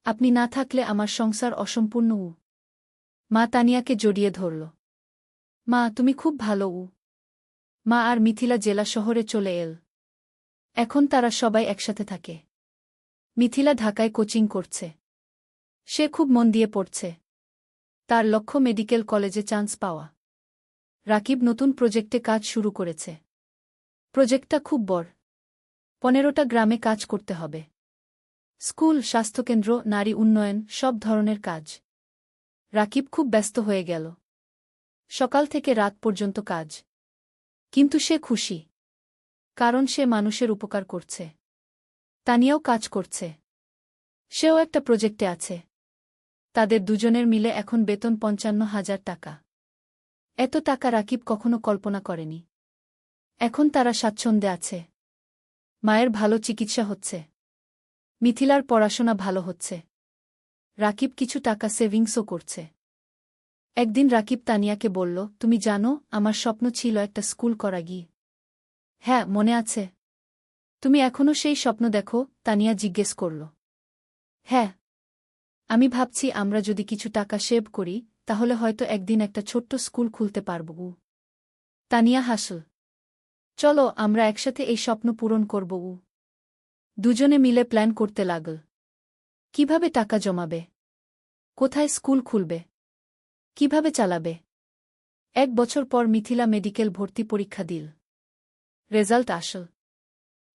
আপনি না থাকলে আমার সংসার অসম্পূর্ণ। মা তানিয়াকে জড়িয়ে ধরল। মা, তুমি খুব ভালো। মা আর মিথিলা জেলা শহরে চলে এল। এখন তারা সবাই একসাথে থাকে। মিথিলা ঢাকায় কোচিং করছে। সে খুব মন দিয়ে পড়ছে। তার লক্ষ্য মেডিকেল কলেজে চান্স পাওয়া। রাকিব নতুন প্রজেক্টে কাজ শুরু করেছে। প্রজেক্টটা খুব বড়। 15টা গ্রামে কাজ করতে হবে। স্কুল, স্বাস্থ্যকেন্দ্র, নারী উন্নয়ন, সব ধরনের কাজ। রাকিব খুব ব্যস্ত হয়ে গেল। সকাল থেকে রাত পর্যন্ত কাজ। কিন্তু সে খুশি। কারণ সে মানুষের উপকার করছে। তানিয়াও কাজ করছে। সেও একটা প্রজেক্টে আছে। তাদের দুজনের মিলে এখন বেতন ৫৫,০০০ টাকা। এত টাকা রাকিব কখনো কল্পনা করেনি। এখন তারা স্বাচ্ছন্দ্যে আছে। মায়ের ভালো চিকিৎসা হচ্ছে। মিথিলার পড়াশোনা ভালো হচ্ছে। রাকিব কিছু টাকা সেভিংসও করছে। একদিন রাকিব তানিয়াকে বলল, তুমি জানো, আমার স্বপ্ন ছিল একটা স্কুল করা গিয়ে। হ্যাঁ, মনে আছে। তুমি এখনও সেই স্বপ্ন দেখো? তানিয়া জিজ্ঞেস করল। হ্যাঁ। আমি ভাবছি আমরা যদি কিছু টাকা সেভ করি, তাহলে হয়তো একদিন একটা ছোট্ট স্কুল খুলতে পারব। তানিয়া হাসল। চলো, আমরা একসাথে এই স্বপ্ন পূরণ করব। দুজনে মিলে প্ল্যান করতে লাগল। কিভাবে টাকা জমাবে? কোথায় স্কুল খুলবে? কিভাবে চালাবে? ১ বছর পর মিথিলা মেডিকেল ভর্তি পরীক্ষা দিল। রেজাল্ট আসল।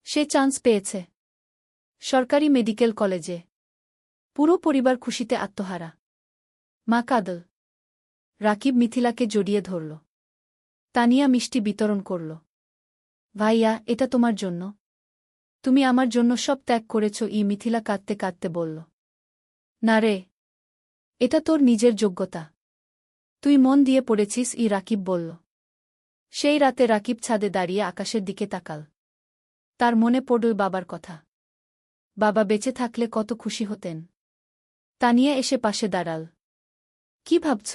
সে চান্স পেয়েছে সরকারি মেডিকেল কলেজে। পুরো পরিবার খুশিতে আত্মহারা। মা কাঁদল। রাকিব মিথিলাকে জড়িয়ে ধরল। তানিয়া মিষ্টি বিতরণ করল। ভাইয়া, এটা তোমার জন্য। তুমি আমার জন্য সব ত্যাগ করেছ। মিথিলা কাঁদতে কাঁদতে বলল। না রে, এটা তোর নিজের যোগ্যতা। তুই মন দিয়ে পড়েছিস। রাকিব বলল। সেই রাতে রাকিব ছাদে দাঁড়িয়ে আকাশের দিকে তাকাল। তার মনে পড়ল বাবার কথা। বাবা বেঁচে থাকলে কত খুশি হতেন। তানিয়া এসে পাশে দাঁড়াল। কি ভাবছ?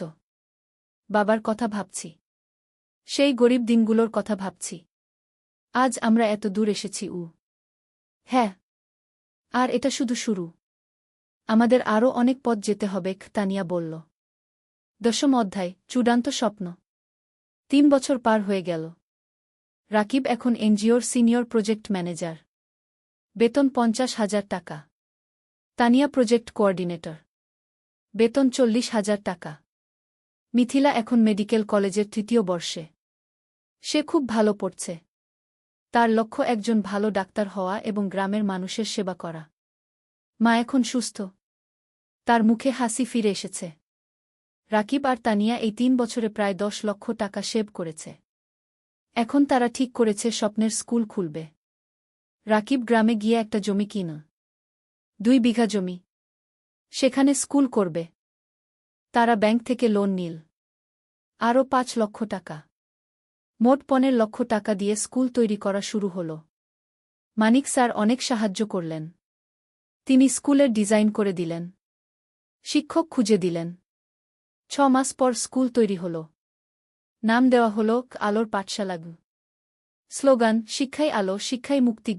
বাবার কথা ভাবছি। সেই গরিব দিনগুলোর কথা ভাবছি। আজ আমরা এত দূর এসেছি। হ্যাঁ। আর এটা শুধু শুরু। আমাদের আরও অনেক পথ যেতে হবে। তানিয়া বলল। ১০ম অধ্যায়, চূড়ান্ত স্বপ্ন। ৩ বছর পার হয়ে গেল। রাকিব এখন এনজিওর সিনিয়র প্রজেক্ট ম্যানেজার। বেতন ৫০,০০০ টাকা। Tania project coordinator. বেতন ৪০,০০০ টাকা। মিথিলা এখন মেডিকেল কলেজের ৩য় বর্ষে। সে খুব ভালো পড়ছে। তার লক্ষ্য একজন ভালো ডাক্তার হওয়া এবং গ্রামের মানুষের সেবা করা। মা এখন সুস্থ। তার মুখে হাসি ফিরে এসেছে। রাকিব আর তানিয়া এই ৩ বছরে প্রায় ১০ লক্ষ টাকা সেভ করেছে। এখন তারা ঠিক করেছে স্বপ্নের স্কুল খুলবে। রাকিব গ্রামে গিয়ে একটা জমি কিন। ২ বিঘা জমি। সেখানে স্কুল করবে। তারা ব্যাংক থেকে লোন নিল। আরও ৫ লক্ষ টাকা। মোট ১৫ লক্ষ টাকা দিয়ে স্কুল তৈরি করা শুরু হল। মানিক স্যার অনেক সাহায্য করলেন। তিনি স্কুলের ডিজাইন করে দিলেন। শিক্ষক খুঁজে দিলেন। ৬ মাস পর স্কুল তৈরি হল। নাম দেওয়া হল আলোর পাঠশালা। স্লোগান, শিক্ষাই আলো, শিক্ষাই মুক্তি।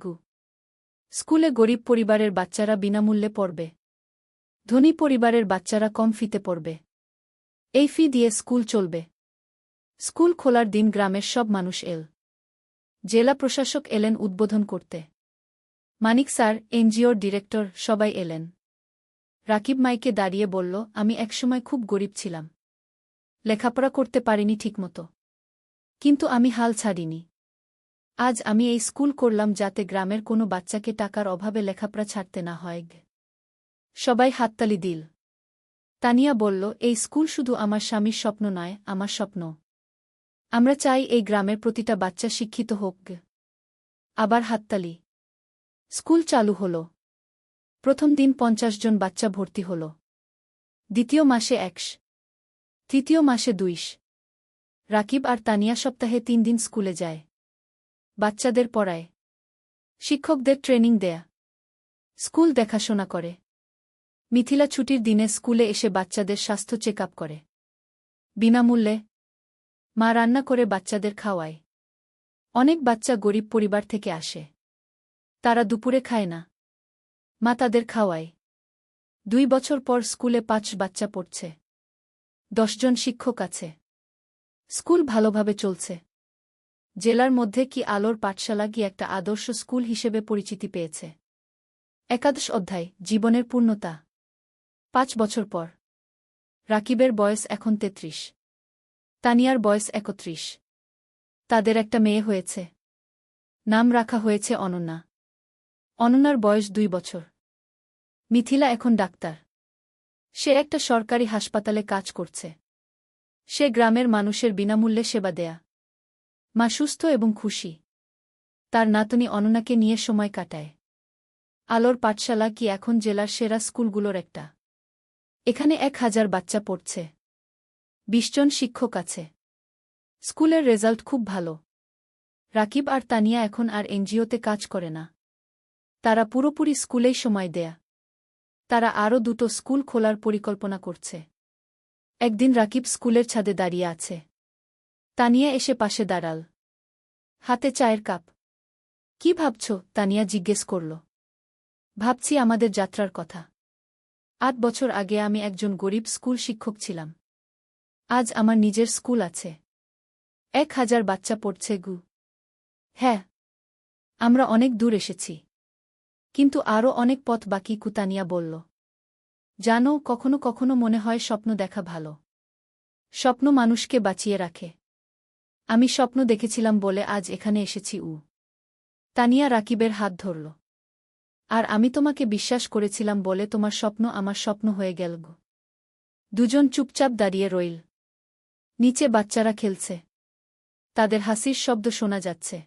স্কুলে গরিব পরিবারের বাচ্চারা বিনামূল্যে পড়বে। ধনী পরিবারের বাচ্চারা কম ফিতে পড়বে। এই ফি দিয়ে স্কুল চলবে। স্কুল খোলার দিন গ্রামের সব মানুষ এল। জেলা প্রশাসক এলেন উদ্বোধন করতে। মানিক স্যার, এনজিওর ডিরেক্টর, সবাই এলেন। রাকিব মাইকে দাঁড়িয়ে বলল, আমি একসময় খুব গরিব ছিলাম। লেখাপড়া করতে পারিনি ঠিকমতো। কিন্তু আমি হাল ছাড়িনি। আজ আমি এই স্কুল করলাম যাতে গ্রামের কোনো বাচ্চাকে টাকার অভাবে লেখাপড়া ছাড়তে না হয়। সবাই হাততালি দিল। তানিয়া বলল, এই স্কুল শুধু আমার স্বামীর স্বপ্ন নয়, আমার স্বপ্ন। আমরা চাই এই গ্রামের প্রতিটা বাচ্চা শিক্ষিত হোক। আবার হাততালি। স্কুল চালু হল। প্রথম দিন ৫০ জন বাচ্চা ভর্তি হল। দ্বিতীয় মাসে ১০০। তৃতীয় মাসে ২০০। রাকিব আর তানিয়া সপ্তাহে ৩ দিন স্কুলে যায়। বাচ্চাদের পড়ায়। শিক্ষকদের ট্রেনিং দেয়া। স্কুল দেখাশোনা করে। মিথিলা ছুটির দিনে স্কুলে এসে বাচ্চাদের স্বাস্থ্য চেক আপ করে। বিনামূল্যে। মা রান্না করে বাচ্চাদের খাওয়ায়। অনেক বাচ্চা গরিব পরিবার থেকে আসে। তারা দুপুরে খায় না। মা তাদের খাওয়ায়। ২ বছর পর স্কুলে ৫ বাচ্চা পড়ছে। ১০ জন শিক্ষক আছে। স্কুল ভালোভাবে চলছে। জেলার মধ্যে কি আলোর পাঠশালা কি একটা আদর্শ স্কুল হিসেবে পরিচিতি পেয়েছে। একাদশ অধ্যায়, জীবনের পূর্ণতা। ৫ বছর পর। রাকিবের বয়স এখন ৩৩। তানিয়ার বয়স ৩১। তাদের একটা মেয়ে হয়েছে। নাম রাখা হয়েছে অনন্যা। অনন্যার বয়স ২ বছর। মিথিলা এখন ডাক্তার। সে একটা সরকারি হাসপাতালে কাজ করছে। সে গ্রামের মানুষের বিনামূল্যে সেবা দেয়া। মা সুস্থ এবং খুশি। তার নাতনি অননাকে নিয়ে সময় কাটায়। আলোর পাঠশালা কি এখন জেলার সেরা স্কুলগুলোর একটা। এখানে 1000 বাচ্চা পড়ছে। 20 জন শিক্ষক আছে। স্কুলের রেজাল্ট খুব ভালো। রাকিব আর তানিয়া এখন আর এনজিওতে কাজ করে না। তারা পুরোপুরি স্কুলেই সময় দেয়া। তারা আরও 2টো স্কুল খোলার পরিকল্পনা করছে। একদিন রাকিব স্কুলের ছাদে দাঁড়িয়ে আছে। তানিয়া এসে পাশে দাঁড়াল। হাতে চায়ের কাপ। কি ভাবছ? তানিয়া জিজ্ঞেস করল। ভাবছি আমাদের যাত্রার কথা। 8 বছর আগে আমি একজন গরিব স্কুল শিক্ষক ছিলাম। আজ আমার নিজের স্কুল আছে। 1000 বাচ্চা পড়ছে গু। হ্যাঁ, আমরা অনেক দূর এসেছি। কিন্তু আরও অনেক পথ বাকি, কুতানিয়া বলল। জানো, কখনো কখনো মনে হয় স্বপ্ন দেখা ভালো। স্বপ্ন মানুষকে বাঁচিয়ে রাখে। আমি স্বপ্ন দেখেছিলাম বলে আজ এখানে এসেছি। তানিয়া রাকিবের হাত ধরল। আর আমি তোমাকে বিশ্বাস করেছিলাম বলে তোমার স্বপ্ন আমার স্বপ্ন হয়ে গেল গো। দুজন চুপচাপ দাঁড়িয়ে রইল। নিচে বাচ্চারা খেলছে। তাদের হাসির শব্দ শোনা যাচ্ছে।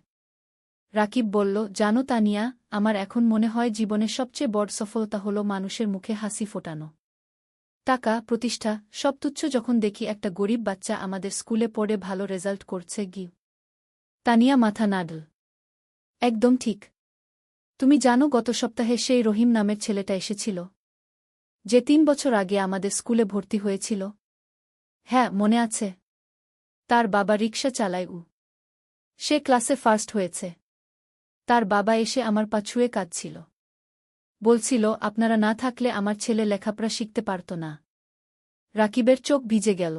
রাকিব বলল, জানো তানিয়া, আমার এখন মনে হয় জীবনের সবচেয়ে বড় সফলতা হলো মানুষের মুখে হাসি ফোটানো। টাকা, প্রতিষ্ঠা সব তুচ্ছ যখন দেখি একটা গরিব বাচ্চা আমাদের স্কুলে পড়ে ভালো রেজাল্ট করছে গি। তানিয়া মাথা নাড়ল। একদম ঠিক। তুমি জানো, গত সপ্তাহে সেই রহিম নামের ছেলেটা এসেছিল, যে 3 বছর আগে আমাদের স্কুলে ভর্তি হয়েছিল? হ্যাঁ, মনে আছে। তার বাবা রিকশা চালায়। সে ক্লাসে ফার্স্ট হয়েছে। তার বাবা এসে আমার পা ছুঁয়ে কাঁদছিল। বলছিল, আপনারা না থাকলে আমার ছেলে লেখাপড়া শিখতে পারত না। রাকিবের চোখ ভিজে গেল।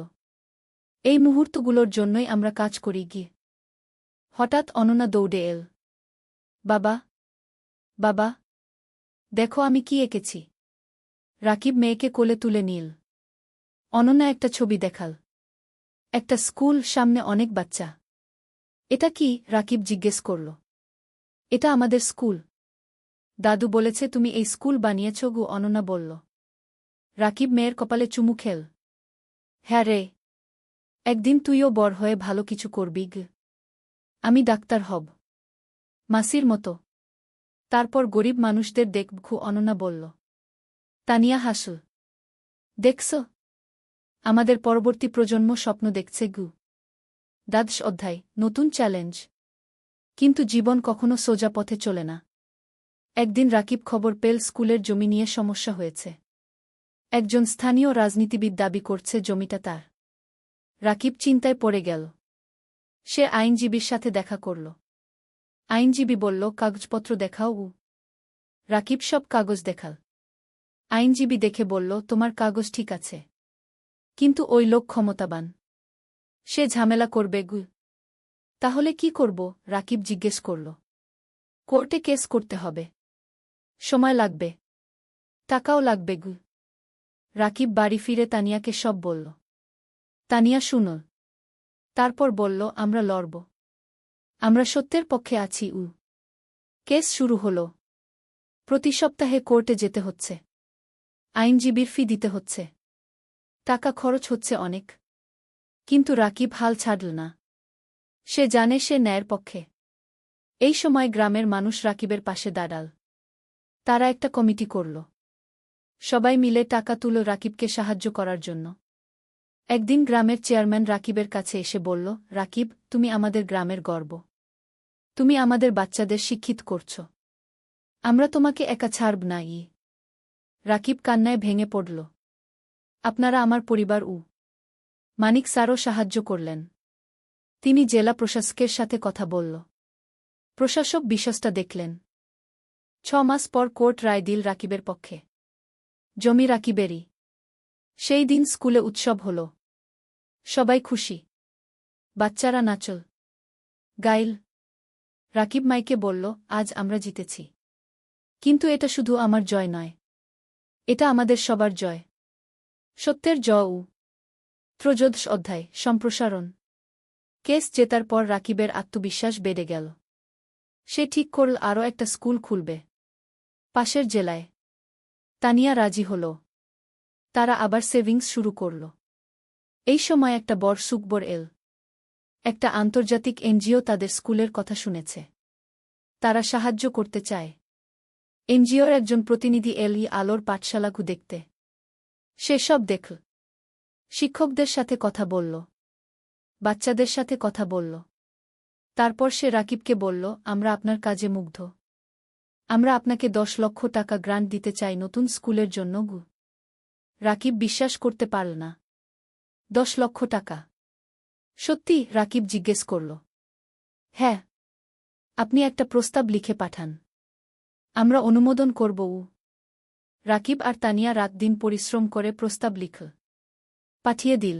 এই মুহূর্তগুলোর জন্যই আমরা কাজ করি গিয়ে। হঠাৎ অননা দৌড়ে এল। বাবা, বাবা, দেখো আমি কি এঁকেছি। রাকিব মেয়েকে কোলে তুলে নিল। অননা একটা ছবি দেখাল। একটা স্কুল, সামনে অনেক বাচ্চা। এটা কি? রাকিব জিজ্ঞেস করল। এটা আমাদের স্কুল। দাদু বলেছে তুমি এই স্কুল বানিয়েছ গু, অননা বলল। রাকিব মেয়ের কপালে চুমু খেল। হ্যাঁ রে, একদিন তুইও বড় হয়ে ভালো কিছু করবি গ। আমি ডাক্তার হব, মাসির মতো। তারপর গরিব মানুষদের দেখব, অননা বলল। তানিয়া হাসল। দেখছ, আমাদের পরবর্তী প্রজন্ম স্বপ্ন দেখছে গু। দ্বাদশ অধ্যায়, নতুন চ্যালেঞ্জ। কিন্তু জীবন কখনো সোজা পথে চলে না। একদিন রাকিব খবর পেল স্কুলের জমি নিয়ে সমস্যা হয়েছে। একজন স্থানীয় রাজনীতিবিদ দাবি করছে জমিটা তার। রাকিব চিন্তায় পড়ে গেল। সে আইনজীবীর সাথে দেখা করল। আইনজীবী বলল, কাগজপত্র দেখাও। রাকিব সব কাগজ দেখাল। আইনজীবী দেখে বলল, তোমার কাগজ ঠিক আছে, কিন্তু ওই লোক ক্ষমতাবান। সে ঝামেলা করবে গু। তাহলে কি করব? রাকিব জিজ্ঞেস করল। কোর্টে কেস করতে হবে। সময় লাগবে, টাকাও লাগবে গু। রাকিব বাড়ি ফিরে তানিয়াকে সব বলল। তানিয়া শুনল। তারপর বলল, আমরা লড়ব। আমরা সত্যের পক্ষে আছি। কেস শুরু হল। প্রতি সপ্তাহে কোর্টে যেতে হচ্ছে। আইনজীবীর ফি দিতে হচ্ছে। টাকা খরচ হচ্ছে অনেক। কিন্তু রাকিব হাল ছাড়ল না। সে জানে সে ন্যায়ের পক্ষে। এই সময় গ্রামের মানুষ রাকিবের পাশে দাঁড়াল। তারা একটা কমিটি করল। সবাই মিলে টাকা তুল রাকিবকে সাহায্য করার জন্য। একদিন গ্রামের চেয়ারম্যান রাকিবের কাছে এসে বলল, রাকিব, তুমি আমাদের গ্রামের গর্ব। তুমি আমাদের বাচ্চাদের শিক্ষিত করছ। আমরা তোমাকে একা ছাড়ব না। রাকিব কান্নায় ভেঙে পড়ল। আপনারা আমার পরিবার। মানিক স্যারও সাহায্য করলেন। তিনি জেলা প্রশাসকের সাথে কথা বলল। প্রশাসক বিষয়টা দেখলেন। 6 মাস পর কোর্ট রায় দিল রাকিবের পক্ষে। জমি রাকিবেরই। সেই দিন স্কুলে উৎসব হল। সবাই খুশি। বাচ্চারা নাচল, গাইল। রাকিব মাইকে বলল, আজ আমরা জিতেছি। কিন্তু এটা শুধু আমার জয় নয়, এটা আমাদের সবার জয়। সত্যের জয়। ত্রয়োদশ অধ্যায়, সম্প্রসারণ। কেস জেতার পর রাকিবের আত্মবিশ্বাস বেড়ে গেল। সে ঠিক করল আরও একটা স্কুল খুলবে, পাশের জেলায়। তানিয়া রাজি হল। তারা আবার সেভিংস শুরু করল। এই সময় একটা বড় সুখবর এল। একটা আন্তর্জাতিক এনজিও তাদের স্কুলের কথা শুনেছে। তারা সাহায্য করতে চায়। এনজিওর একজন প্রতিনিধি এল আলোর পাঠশালাগু দেখতে। সে সব দেখল। শিক্ষকদের সাথে কথা বলল। বাচ্চাদের সাথে কথা বলল। তারপর সে রাকিবকে বলল, আমরা আপনার কাজে মুগ্ধ। আমরা আপনাকে 10 লক্ষ টাকা গ্রান্ট দিতে চাই নতুন স্কুলের জন্য গু। রাকিব বিশ্বাস করতে পারল না। 10 লক্ষ টাকা? সত্যি? রাকিব জিজ্ঞেস করল। হ্যাঁ। আপনি একটা প্রস্তাব লিখে পাঠান। আমরা অনুমোদন করব। রাকিব আর তানিয়া রাত দিন পরিশ্রম করে প্রস্তাব লিখল। পাঠিয়ে দিল।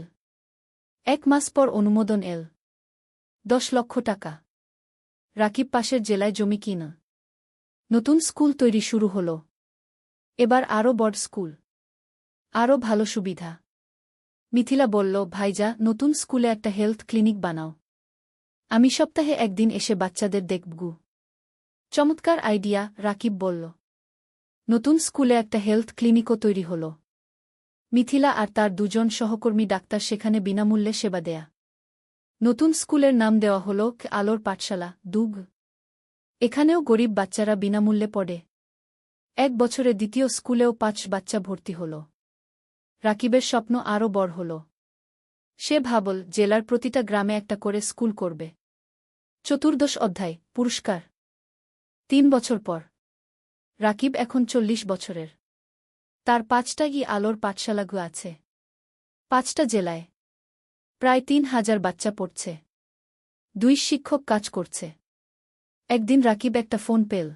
1 মাস পর অনুমোদন এল। 10 লক্ষ টাকা। রাকিব পাশের জেলায় জমি কিন। নতুন স্কুল তৈরি শুরু হল। এবার আরও বড় স্কুল। আরও ভালো সুবিধা। মিথিলা বলল, ভাইজা, নতুন স্কুলে একটা হেলথ ক্লিনিক বানাও। আমি সপ্তাহে একদিন এসে বাচ্চাদের দেখবগু। চমৎকার আইডিয়া, রাকিব বলল। নতুন স্কুলে একটা হেলথ ক্লিনিকও তৈরি হল। মিথিলা আর তার 2 জন সহকর্মী ডাক্তার সেখানে বিনামূল্যে সেবা দেয়া। নতুন স্কুলের নাম দেওয়া হল আলোর পাঠশালা, দুগ। এখানেও গরিব বাচ্চারা বিনামূল্যে পড়ে। 1 বছরে দ্বিতীয় স্কুলেও 5 বাচ্চা ভর্তি হল। রাকিবের স্বপ্ন আরও বড় হল। সে ভাবল, জেলার প্রতিটা গ্রামে একটা করে স্কুল করবে। 14 অধ্যায়, পুরস্কার। 3 বছর পর। রাকিব এখন 40 বছরের। তার 5টা আলোর পাঠশালাগু আছে। 5টা জেলায়। প্রায় 3000 বাচ্চা পড়ছে। 2 শিক্ষক কাজ করছে। একদিন রাকিব একটা ফোন পেল।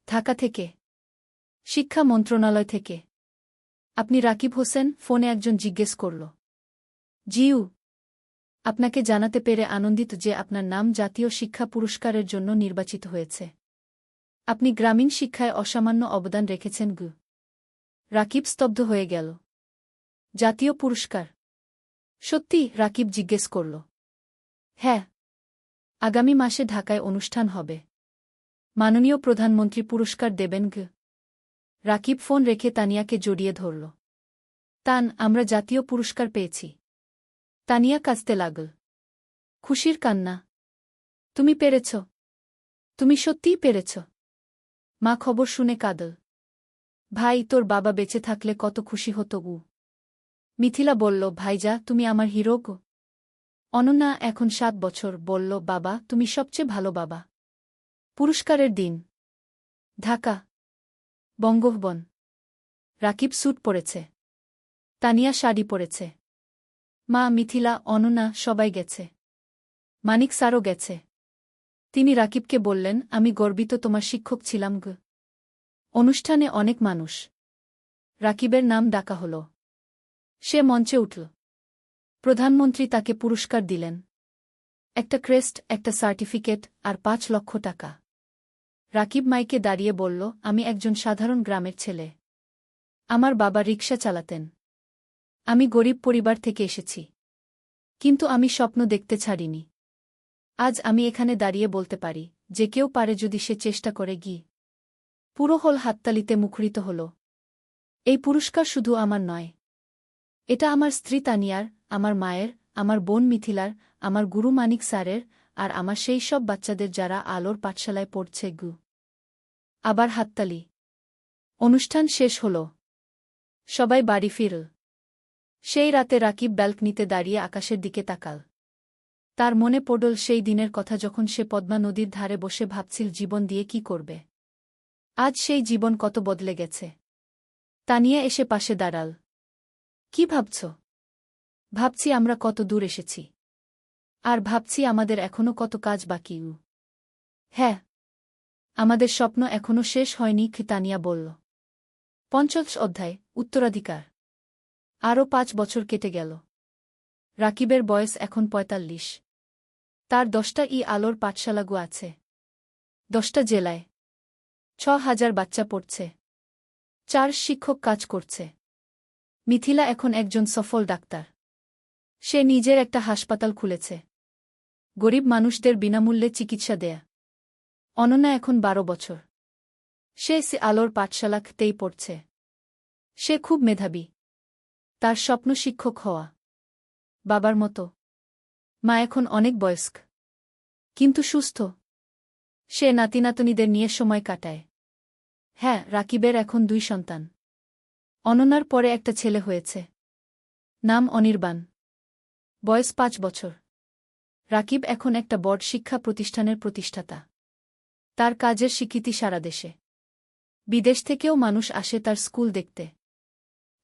ঢাকা থেকে। শিক্ষা মন্ত্রণালয় থেকে। আপনি রাকিব হোসেন? ফোনে একজন জিজ্ঞেস করল। জিউ। আপনাকে জানাতে পেরে আনন্দিত যে আপনার নাম জাতীয় শিক্ষা পুরস্কারের জন্য নির্বাচিত হয়েছে। আপনি গ্রামীণ শিক্ষায় অসামান্য অবদান রেখেছেন গু। রাকিব স্তব্ধ হয়ে গেল। জাতীয় পুরস্কার? সত্যি? রাকিব জিজ্ঞেস করল। হ্যাঁ। আগামী মাসে ঢাকায় অনুষ্ঠান হবে। মাননীয় প্রধানমন্ত্রী পুরস্কার দেবেন গু। রাকিব ফোন রেখে তানিয়াকে জড়িয়ে ধরল। তান, আমরা জাতীয় পুরস্কার পেয়েছি। তানিয়া কাঁদতে লাগল। খুশির কান্না। তুমি পেরেছ। তুমি সত্যিই পেরেছ। মা খবর শুনে কাঁদল। ভাই, তোর বাবা বেঁচে থাকলে কত খুশি হতো উ। মিথিলা বলল, ভাইজা, তুমি আমার হিরো গো। অনন্যা, এখন 7 বছর, বলল, বাবা, তুমি সবচেয়ে ভালো বাবা। পুরস্কারের দিন। ঢাকা। বঙ্গভবন। রাকিব স্যুট পরেছে। তানিয়া শাড়ি পরেছে। মা, মিথিলা, অনন্যা সবাই গেছে। মানিক স্যারও গেছে। তিনি রাকিবকে বললেন, আমি গর্বিত তোমার শিক্ষক ছিলাম গো। অনুষ্ঠানে অনেক মানুষ। রাকিবের নাম ডাকা হল। সে মঞ্চে উঠল। প্রধানমন্ত্রী তাকে পুরস্কার দিলেন। একটা ক্রেস্ট, একটা সার্টিফিকেট আর 5 লক্ষ টাকা। রাকিব মাইকে দাঁড়িয়ে বলল, আমি একজন সাধারণ গ্রামের ছেলে। আমার বাবা রিকশা চালাতেন। আমি গরিব পরিবার থেকে এসেছি। কিন্তু আমি স্বপ্ন দেখতে ছাড়িনি। আজ আমি এখানে দাঁড়িয়ে বলতে পারি, যে কেউ পারে যদি সে চেষ্টা করে গি। পুরো হল হাততালিতে মুখরিত হল। এই পুরস্কার শুধু আমার নয়। এটা আমার স্ত্রী তানিয়ার, আমার মায়ের, আমার বোন মিথিলার, আমার গুরু মানিক স্যারের, আর আমার সেই সব বাচ্চাদের যারা আলোর পাঠশালায় পড়ছে গু। আবার হাততালি। অনুষ্ঠান শেষ হল। সবাই বাড়ি ফিরল। সেই রাতে রাকিব ব্যালকনিতে দাঁড়িয়ে আকাশের দিকে তাকাল। তার মনে পড়ল সেই দিনের কথা যখন সে পদ্মা নদীর ধারে বসে ভাবছিল জীবন দিয়ে কি করবে। আজ সেই জীবন কত বদলে গেছে। তানিয়া এসে পাশে দাঁড়াল। কি ভাবছ? ভাবছি আমরা কত দূর এসেছি। আর ভাবছি আমাদের এখনো কত কাজ বাকি। হ্যাঁ, আমাদের স্বপ্ন এখনো শেষ হয়নি, তানিয়া বলল। 50 অধ্যায়, উত্তরাধিকার। আরও 5 বছর কেটে গেল। রাকিবের বয়স এখন 45। তার 10টা আলোর পাঠশালাগু আছে। 10টা জেলায়। 6000 বাচ্চা পড়ছে। 4 শিক্ষক কাজ করছে। মিথিলা এখন একজন সফল ডাক্তার। সে নিজের একটা হাসপাতাল খুলেছে। গরিব মানুষদের বিনামূল্যে চিকিৎসা দেয়া। অনন্যা এখন 12 বছর। সে আলোর পাঠশালাতেই পড়ছে। সে খুব মেধাবী। তার স্বপ্ন শিক্ষক হওয়া। বাবার মতো। মা এখন অনেক বয়স্ক। কিন্তু সুস্থ। সে নাতিনাতনীদের নিয়ে সময় কাটায়। হ্যাঁ, রাকিবের এখন 2 সন্তান। অনন্যার পরে একটা ছেলে হয়েছে। নাম অনির্বাণ। বয়স 5 বছর। রাকিব এখন একটা বড় শিক্ষা প্রতিষ্ঠানের প্রতিষ্ঠাতা। তার কাজের স্বীকৃতি সারা দেশে। বিদেশ থেকেও মানুষ আসে তার স্কুল দেখতে।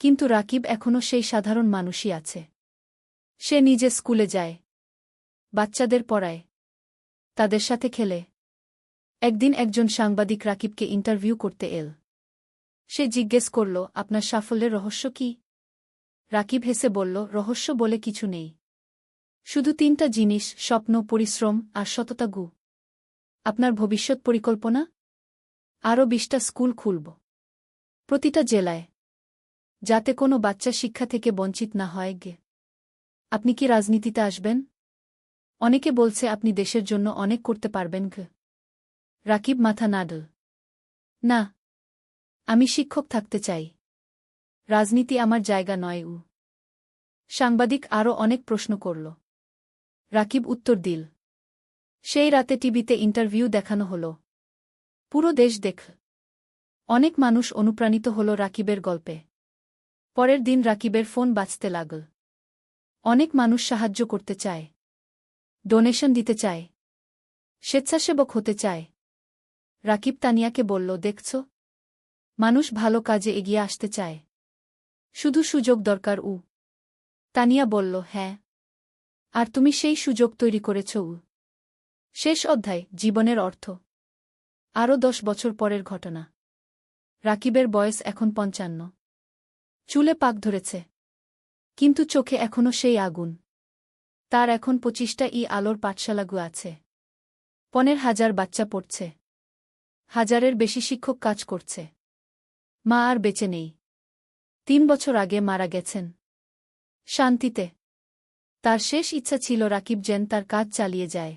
কিন্তু রাকিব এখনও সেই সাধারণ মানুষই আছে। সে নিজে স্কুলে যায়। বাচ্চাদের পড়ায়। তাদের সাথে খেলে। একদিন একজন সাংবাদিক রাকিবকে ইন্টারভিউ করতে এল। সে জিজ্ঞেস করল, আপনার সাফল্যের রহস্য কি? রাকিব হেসে বলল, রহস্য বলে কিছু নেই। শুধু 3টা জিনিস, স্বপ্ন, পরিশ্রম আর সততা। আপনার ভবিষ্যৎ পরিকল্পনা? আরও 20টা স্কুল খুলব। প্রতিটা জেলায়। যাতে কোনো বাচ্চা শিক্ষা থেকে বঞ্চিত না হয়। আপনি কি রাজনীতিতে আসবেন? অনেকে বলছে আপনি দেশের জন্য অনেক করতে পারবেন। রাকিব মাথা নাড়ল। না। আমি শিক্ষক থাকতে চাই। রাজনীতি আমার জায়গা নয়। সাংবাদিক আরও অনেক প্রশ্ন করল। রাকিব উত্তর দিল। সেই রাতে টিভিতে ইন্টারভিউ দেখানো হল। পুরো দেশ দেখল। অনেক মানুষ অনুপ্রাণিত হল রাকিবের গল্পে। পরের দিন রাকিবের ফোন বাজতে লাগল। অনেক মানুষ সাহায্য করতে চায়। ডোনেশন দিতে চায়। স্বেচ্ছাসেবক হতে চায়। রাকিব তানিয়াকে বলল, দেখছ? মানুষ ভালো কাজে এগিয়ে আসতে চায়। শুধু সুযোগ দরকার। তানিয়া বলল, হ্যাঁ। আর তুমি সেই সুযোগ তৈরি করেছ। শেষ অধ্যায়, জীবনের অর্থ। আরও 10 বছর পরের ঘটনা। রাকিবের বয়স এখন 55। চুলে পাক ধরেছে। কিন্তু চোখে এখনও সেই আগুন। তার এখন 25টা আলোর পাঠশালাগু আছে। 15,000 বাচ্চা পড়ছে। 1000-এর বেশি শিক্ষক কাজ করছে। মা আর বেঁচে নেই। 3 বছর আগে মারা গেছেন। শান্তিতে। তার শেষ ইচ্ছা ছিল রাকিব যেন তার কাজ চালিয়ে যায়।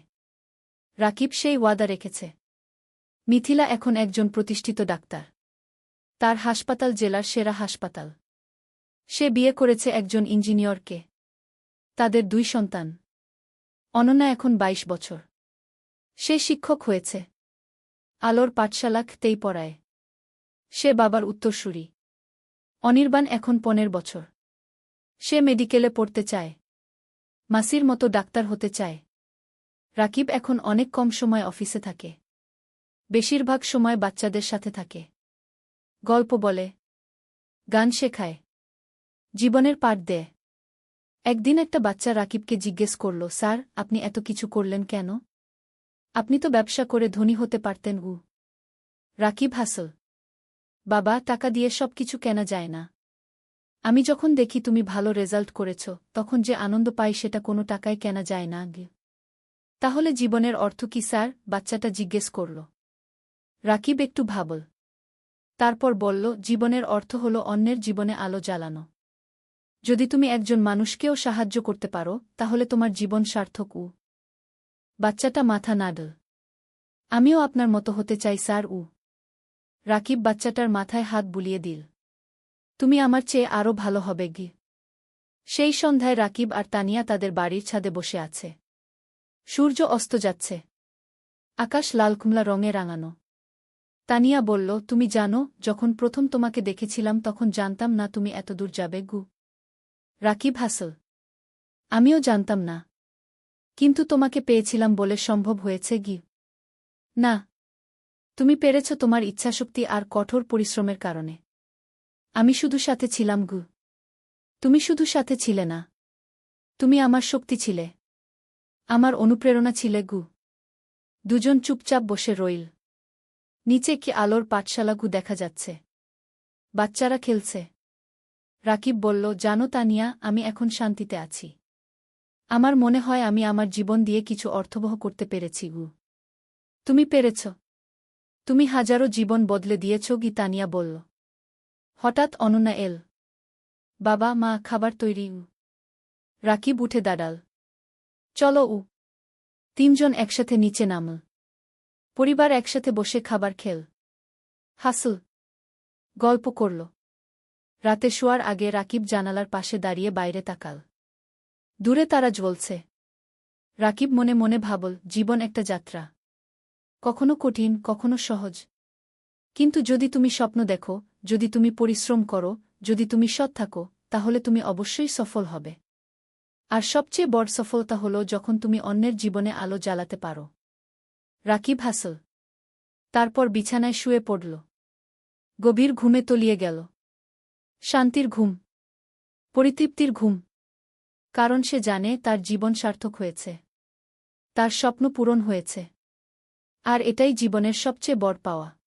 রাকিব সেই ওয়াদা রেখেছে। মিথিলা এখন একজন প্রতিষ্ঠিত ডাক্তার। তার হাসপাতাল জেলার সেরা হাসপাতাল। সে বিয়ে করেছে একজন ইঞ্জিনিয়রকে। তাদের 2 সন্তান। অনন্যা এখন 22 বছর। সে শিক্ষক হয়েছে। আলোর পাঠশালাতেই পড়ায়। সে বাবার উত্তরসূরি। অনির্বাণ এখন 15 বছর। সে মেডিকেলে পড়তে চায়। মাসির মতো ডাক্তার হতে চায়। রাকিব এখন অনেক কম সময় অফিসে থাকে। বেশিরভাগ সময় বাচ্চাদের সাথে থাকে। গল্প বলে। গান শেখায়। জীবনের পাঠ দেয়। একদিন একটা বাচ্চা রাকিবকে জিজ্ঞেস করল, স্যার, আপনি এত কিছু করলেন কেন? আপনি তো ব্যবসা করে ধনী হতে পারতেন। রাকিব হাসল। বাবা, টাকা দিয়ে সব কিছু কেনা যায় না। আমি যখন দেখি তুমি ভালো রেজাল্ট করেছ, তখন যে আনন্দ পাই সেটা কোনো টাকায় কেনা যায় না। তাহলে জীবনের অর্থ কি স্যার? বাচ্চাটা জিজ্ঞেস করল। রাকিব একটু ভাবল। তারপর বলল, জীবনের অর্থ হল অন্যের জীবনে আলো জ্বালানো। যদি তুমি একজন মানুষকেও সাহায্য করতে পারো, তাহলে তোমার জীবন সার্থক। বাচ্চাটা মাথা নাড়ল। আমিও আপনার মতো হতে চাই স্যার। রাকিব বাচ্চাটার মাথায় হাত বুলিয়ে দিল। তুমি আমার চেয়ে আরও ভালো হবে। সেই সন্ধ্যায় রাকিব আর তানিয়া তাদের বাড়ির ছাদে বসে আছে। সূর্য অস্ত যাচ্ছে। আকাশ লালকুমলা রঙে রাঙানো। তানিয়া বলল, তুমি জানো, যখন প্রথম তোমাকে দেখেছিলাম তখন জানতাম না তুমি এত দূর যাবে। রাকিব হাসল। আমিও জানতাম না। কিন্তু তোমাকে পেয়েছিলাম বলে সম্ভব হয়েছে। না। তুমি পেরেছ তোমার ইচ্ছাশক্তি আর কঠোর পরিশ্রমের কারণে। আমি শুধু সাথে ছিলাম। তুমি শুধু সাথে ছিলে না। তুমি আমার শক্তি ছিলে। আমার অনুপ্রেরণা ছিলে। দুজন চুপচাপ বসে রইল। নিচে কি আলোর পাঠশালা দেখা যাচ্ছে। বাচ্চারা খেলছে। রাকিব বলল, জানো তানিয়া, আমি এখন শান্তিতে আছি। আমার মনে হয় আমি আমার জীবন দিয়ে কিছু অর্থবহ করতে পেরেছি। তুমি পেরেছ। তুমি হাজারো জীবন বদলে দিয়েছ। তানিয়া বলল। হঠাৎ অনন্যা এল। বাবা, মা, খাবার তৈরি। রাকিব উঠে দাঁড়াল। চলো। 3 জন একসাথে নিচে নামল। পরিবার একসাথে বসে খাবার খেল। হাসল। গল্প করল। রাতে শোয়ার আগে রাকিব জানালার পাশে দাঁড়িয়ে বাইরে তাকাল। দূরে তারা জ্বলছে। রাকিব মনে মনে ভাবল, জীবন একটা যাত্রা। কখনো কঠিন, কখনো সহজ। কিন্তু যদি তুমি স্বপ্ন দেখো, যদি তুমি পরিশ্রম করো, যদি তুমি সৎ থাকো, তাহলে তুমি অবশ্যই সফল হবে। আর সবচেয়ে বড় সফলতা হল যখন তুমি অন্যের জীবনে আলো জ্বালাতে পারো। রাকিব হাসল। তারপর বিছানায় শুয়ে পড়ল। গভীর ঘুমে তলিয়ে গেল। শান্তির ঘুম, পরিতৃপ্তির ঘুম। কারণ সে জানে তার জীবন সার্থক হয়েছে। তার স্বপ্ন পূরণ হয়েছে। আর এটাই জীবনের সবচেয়ে বড় পাওয়া।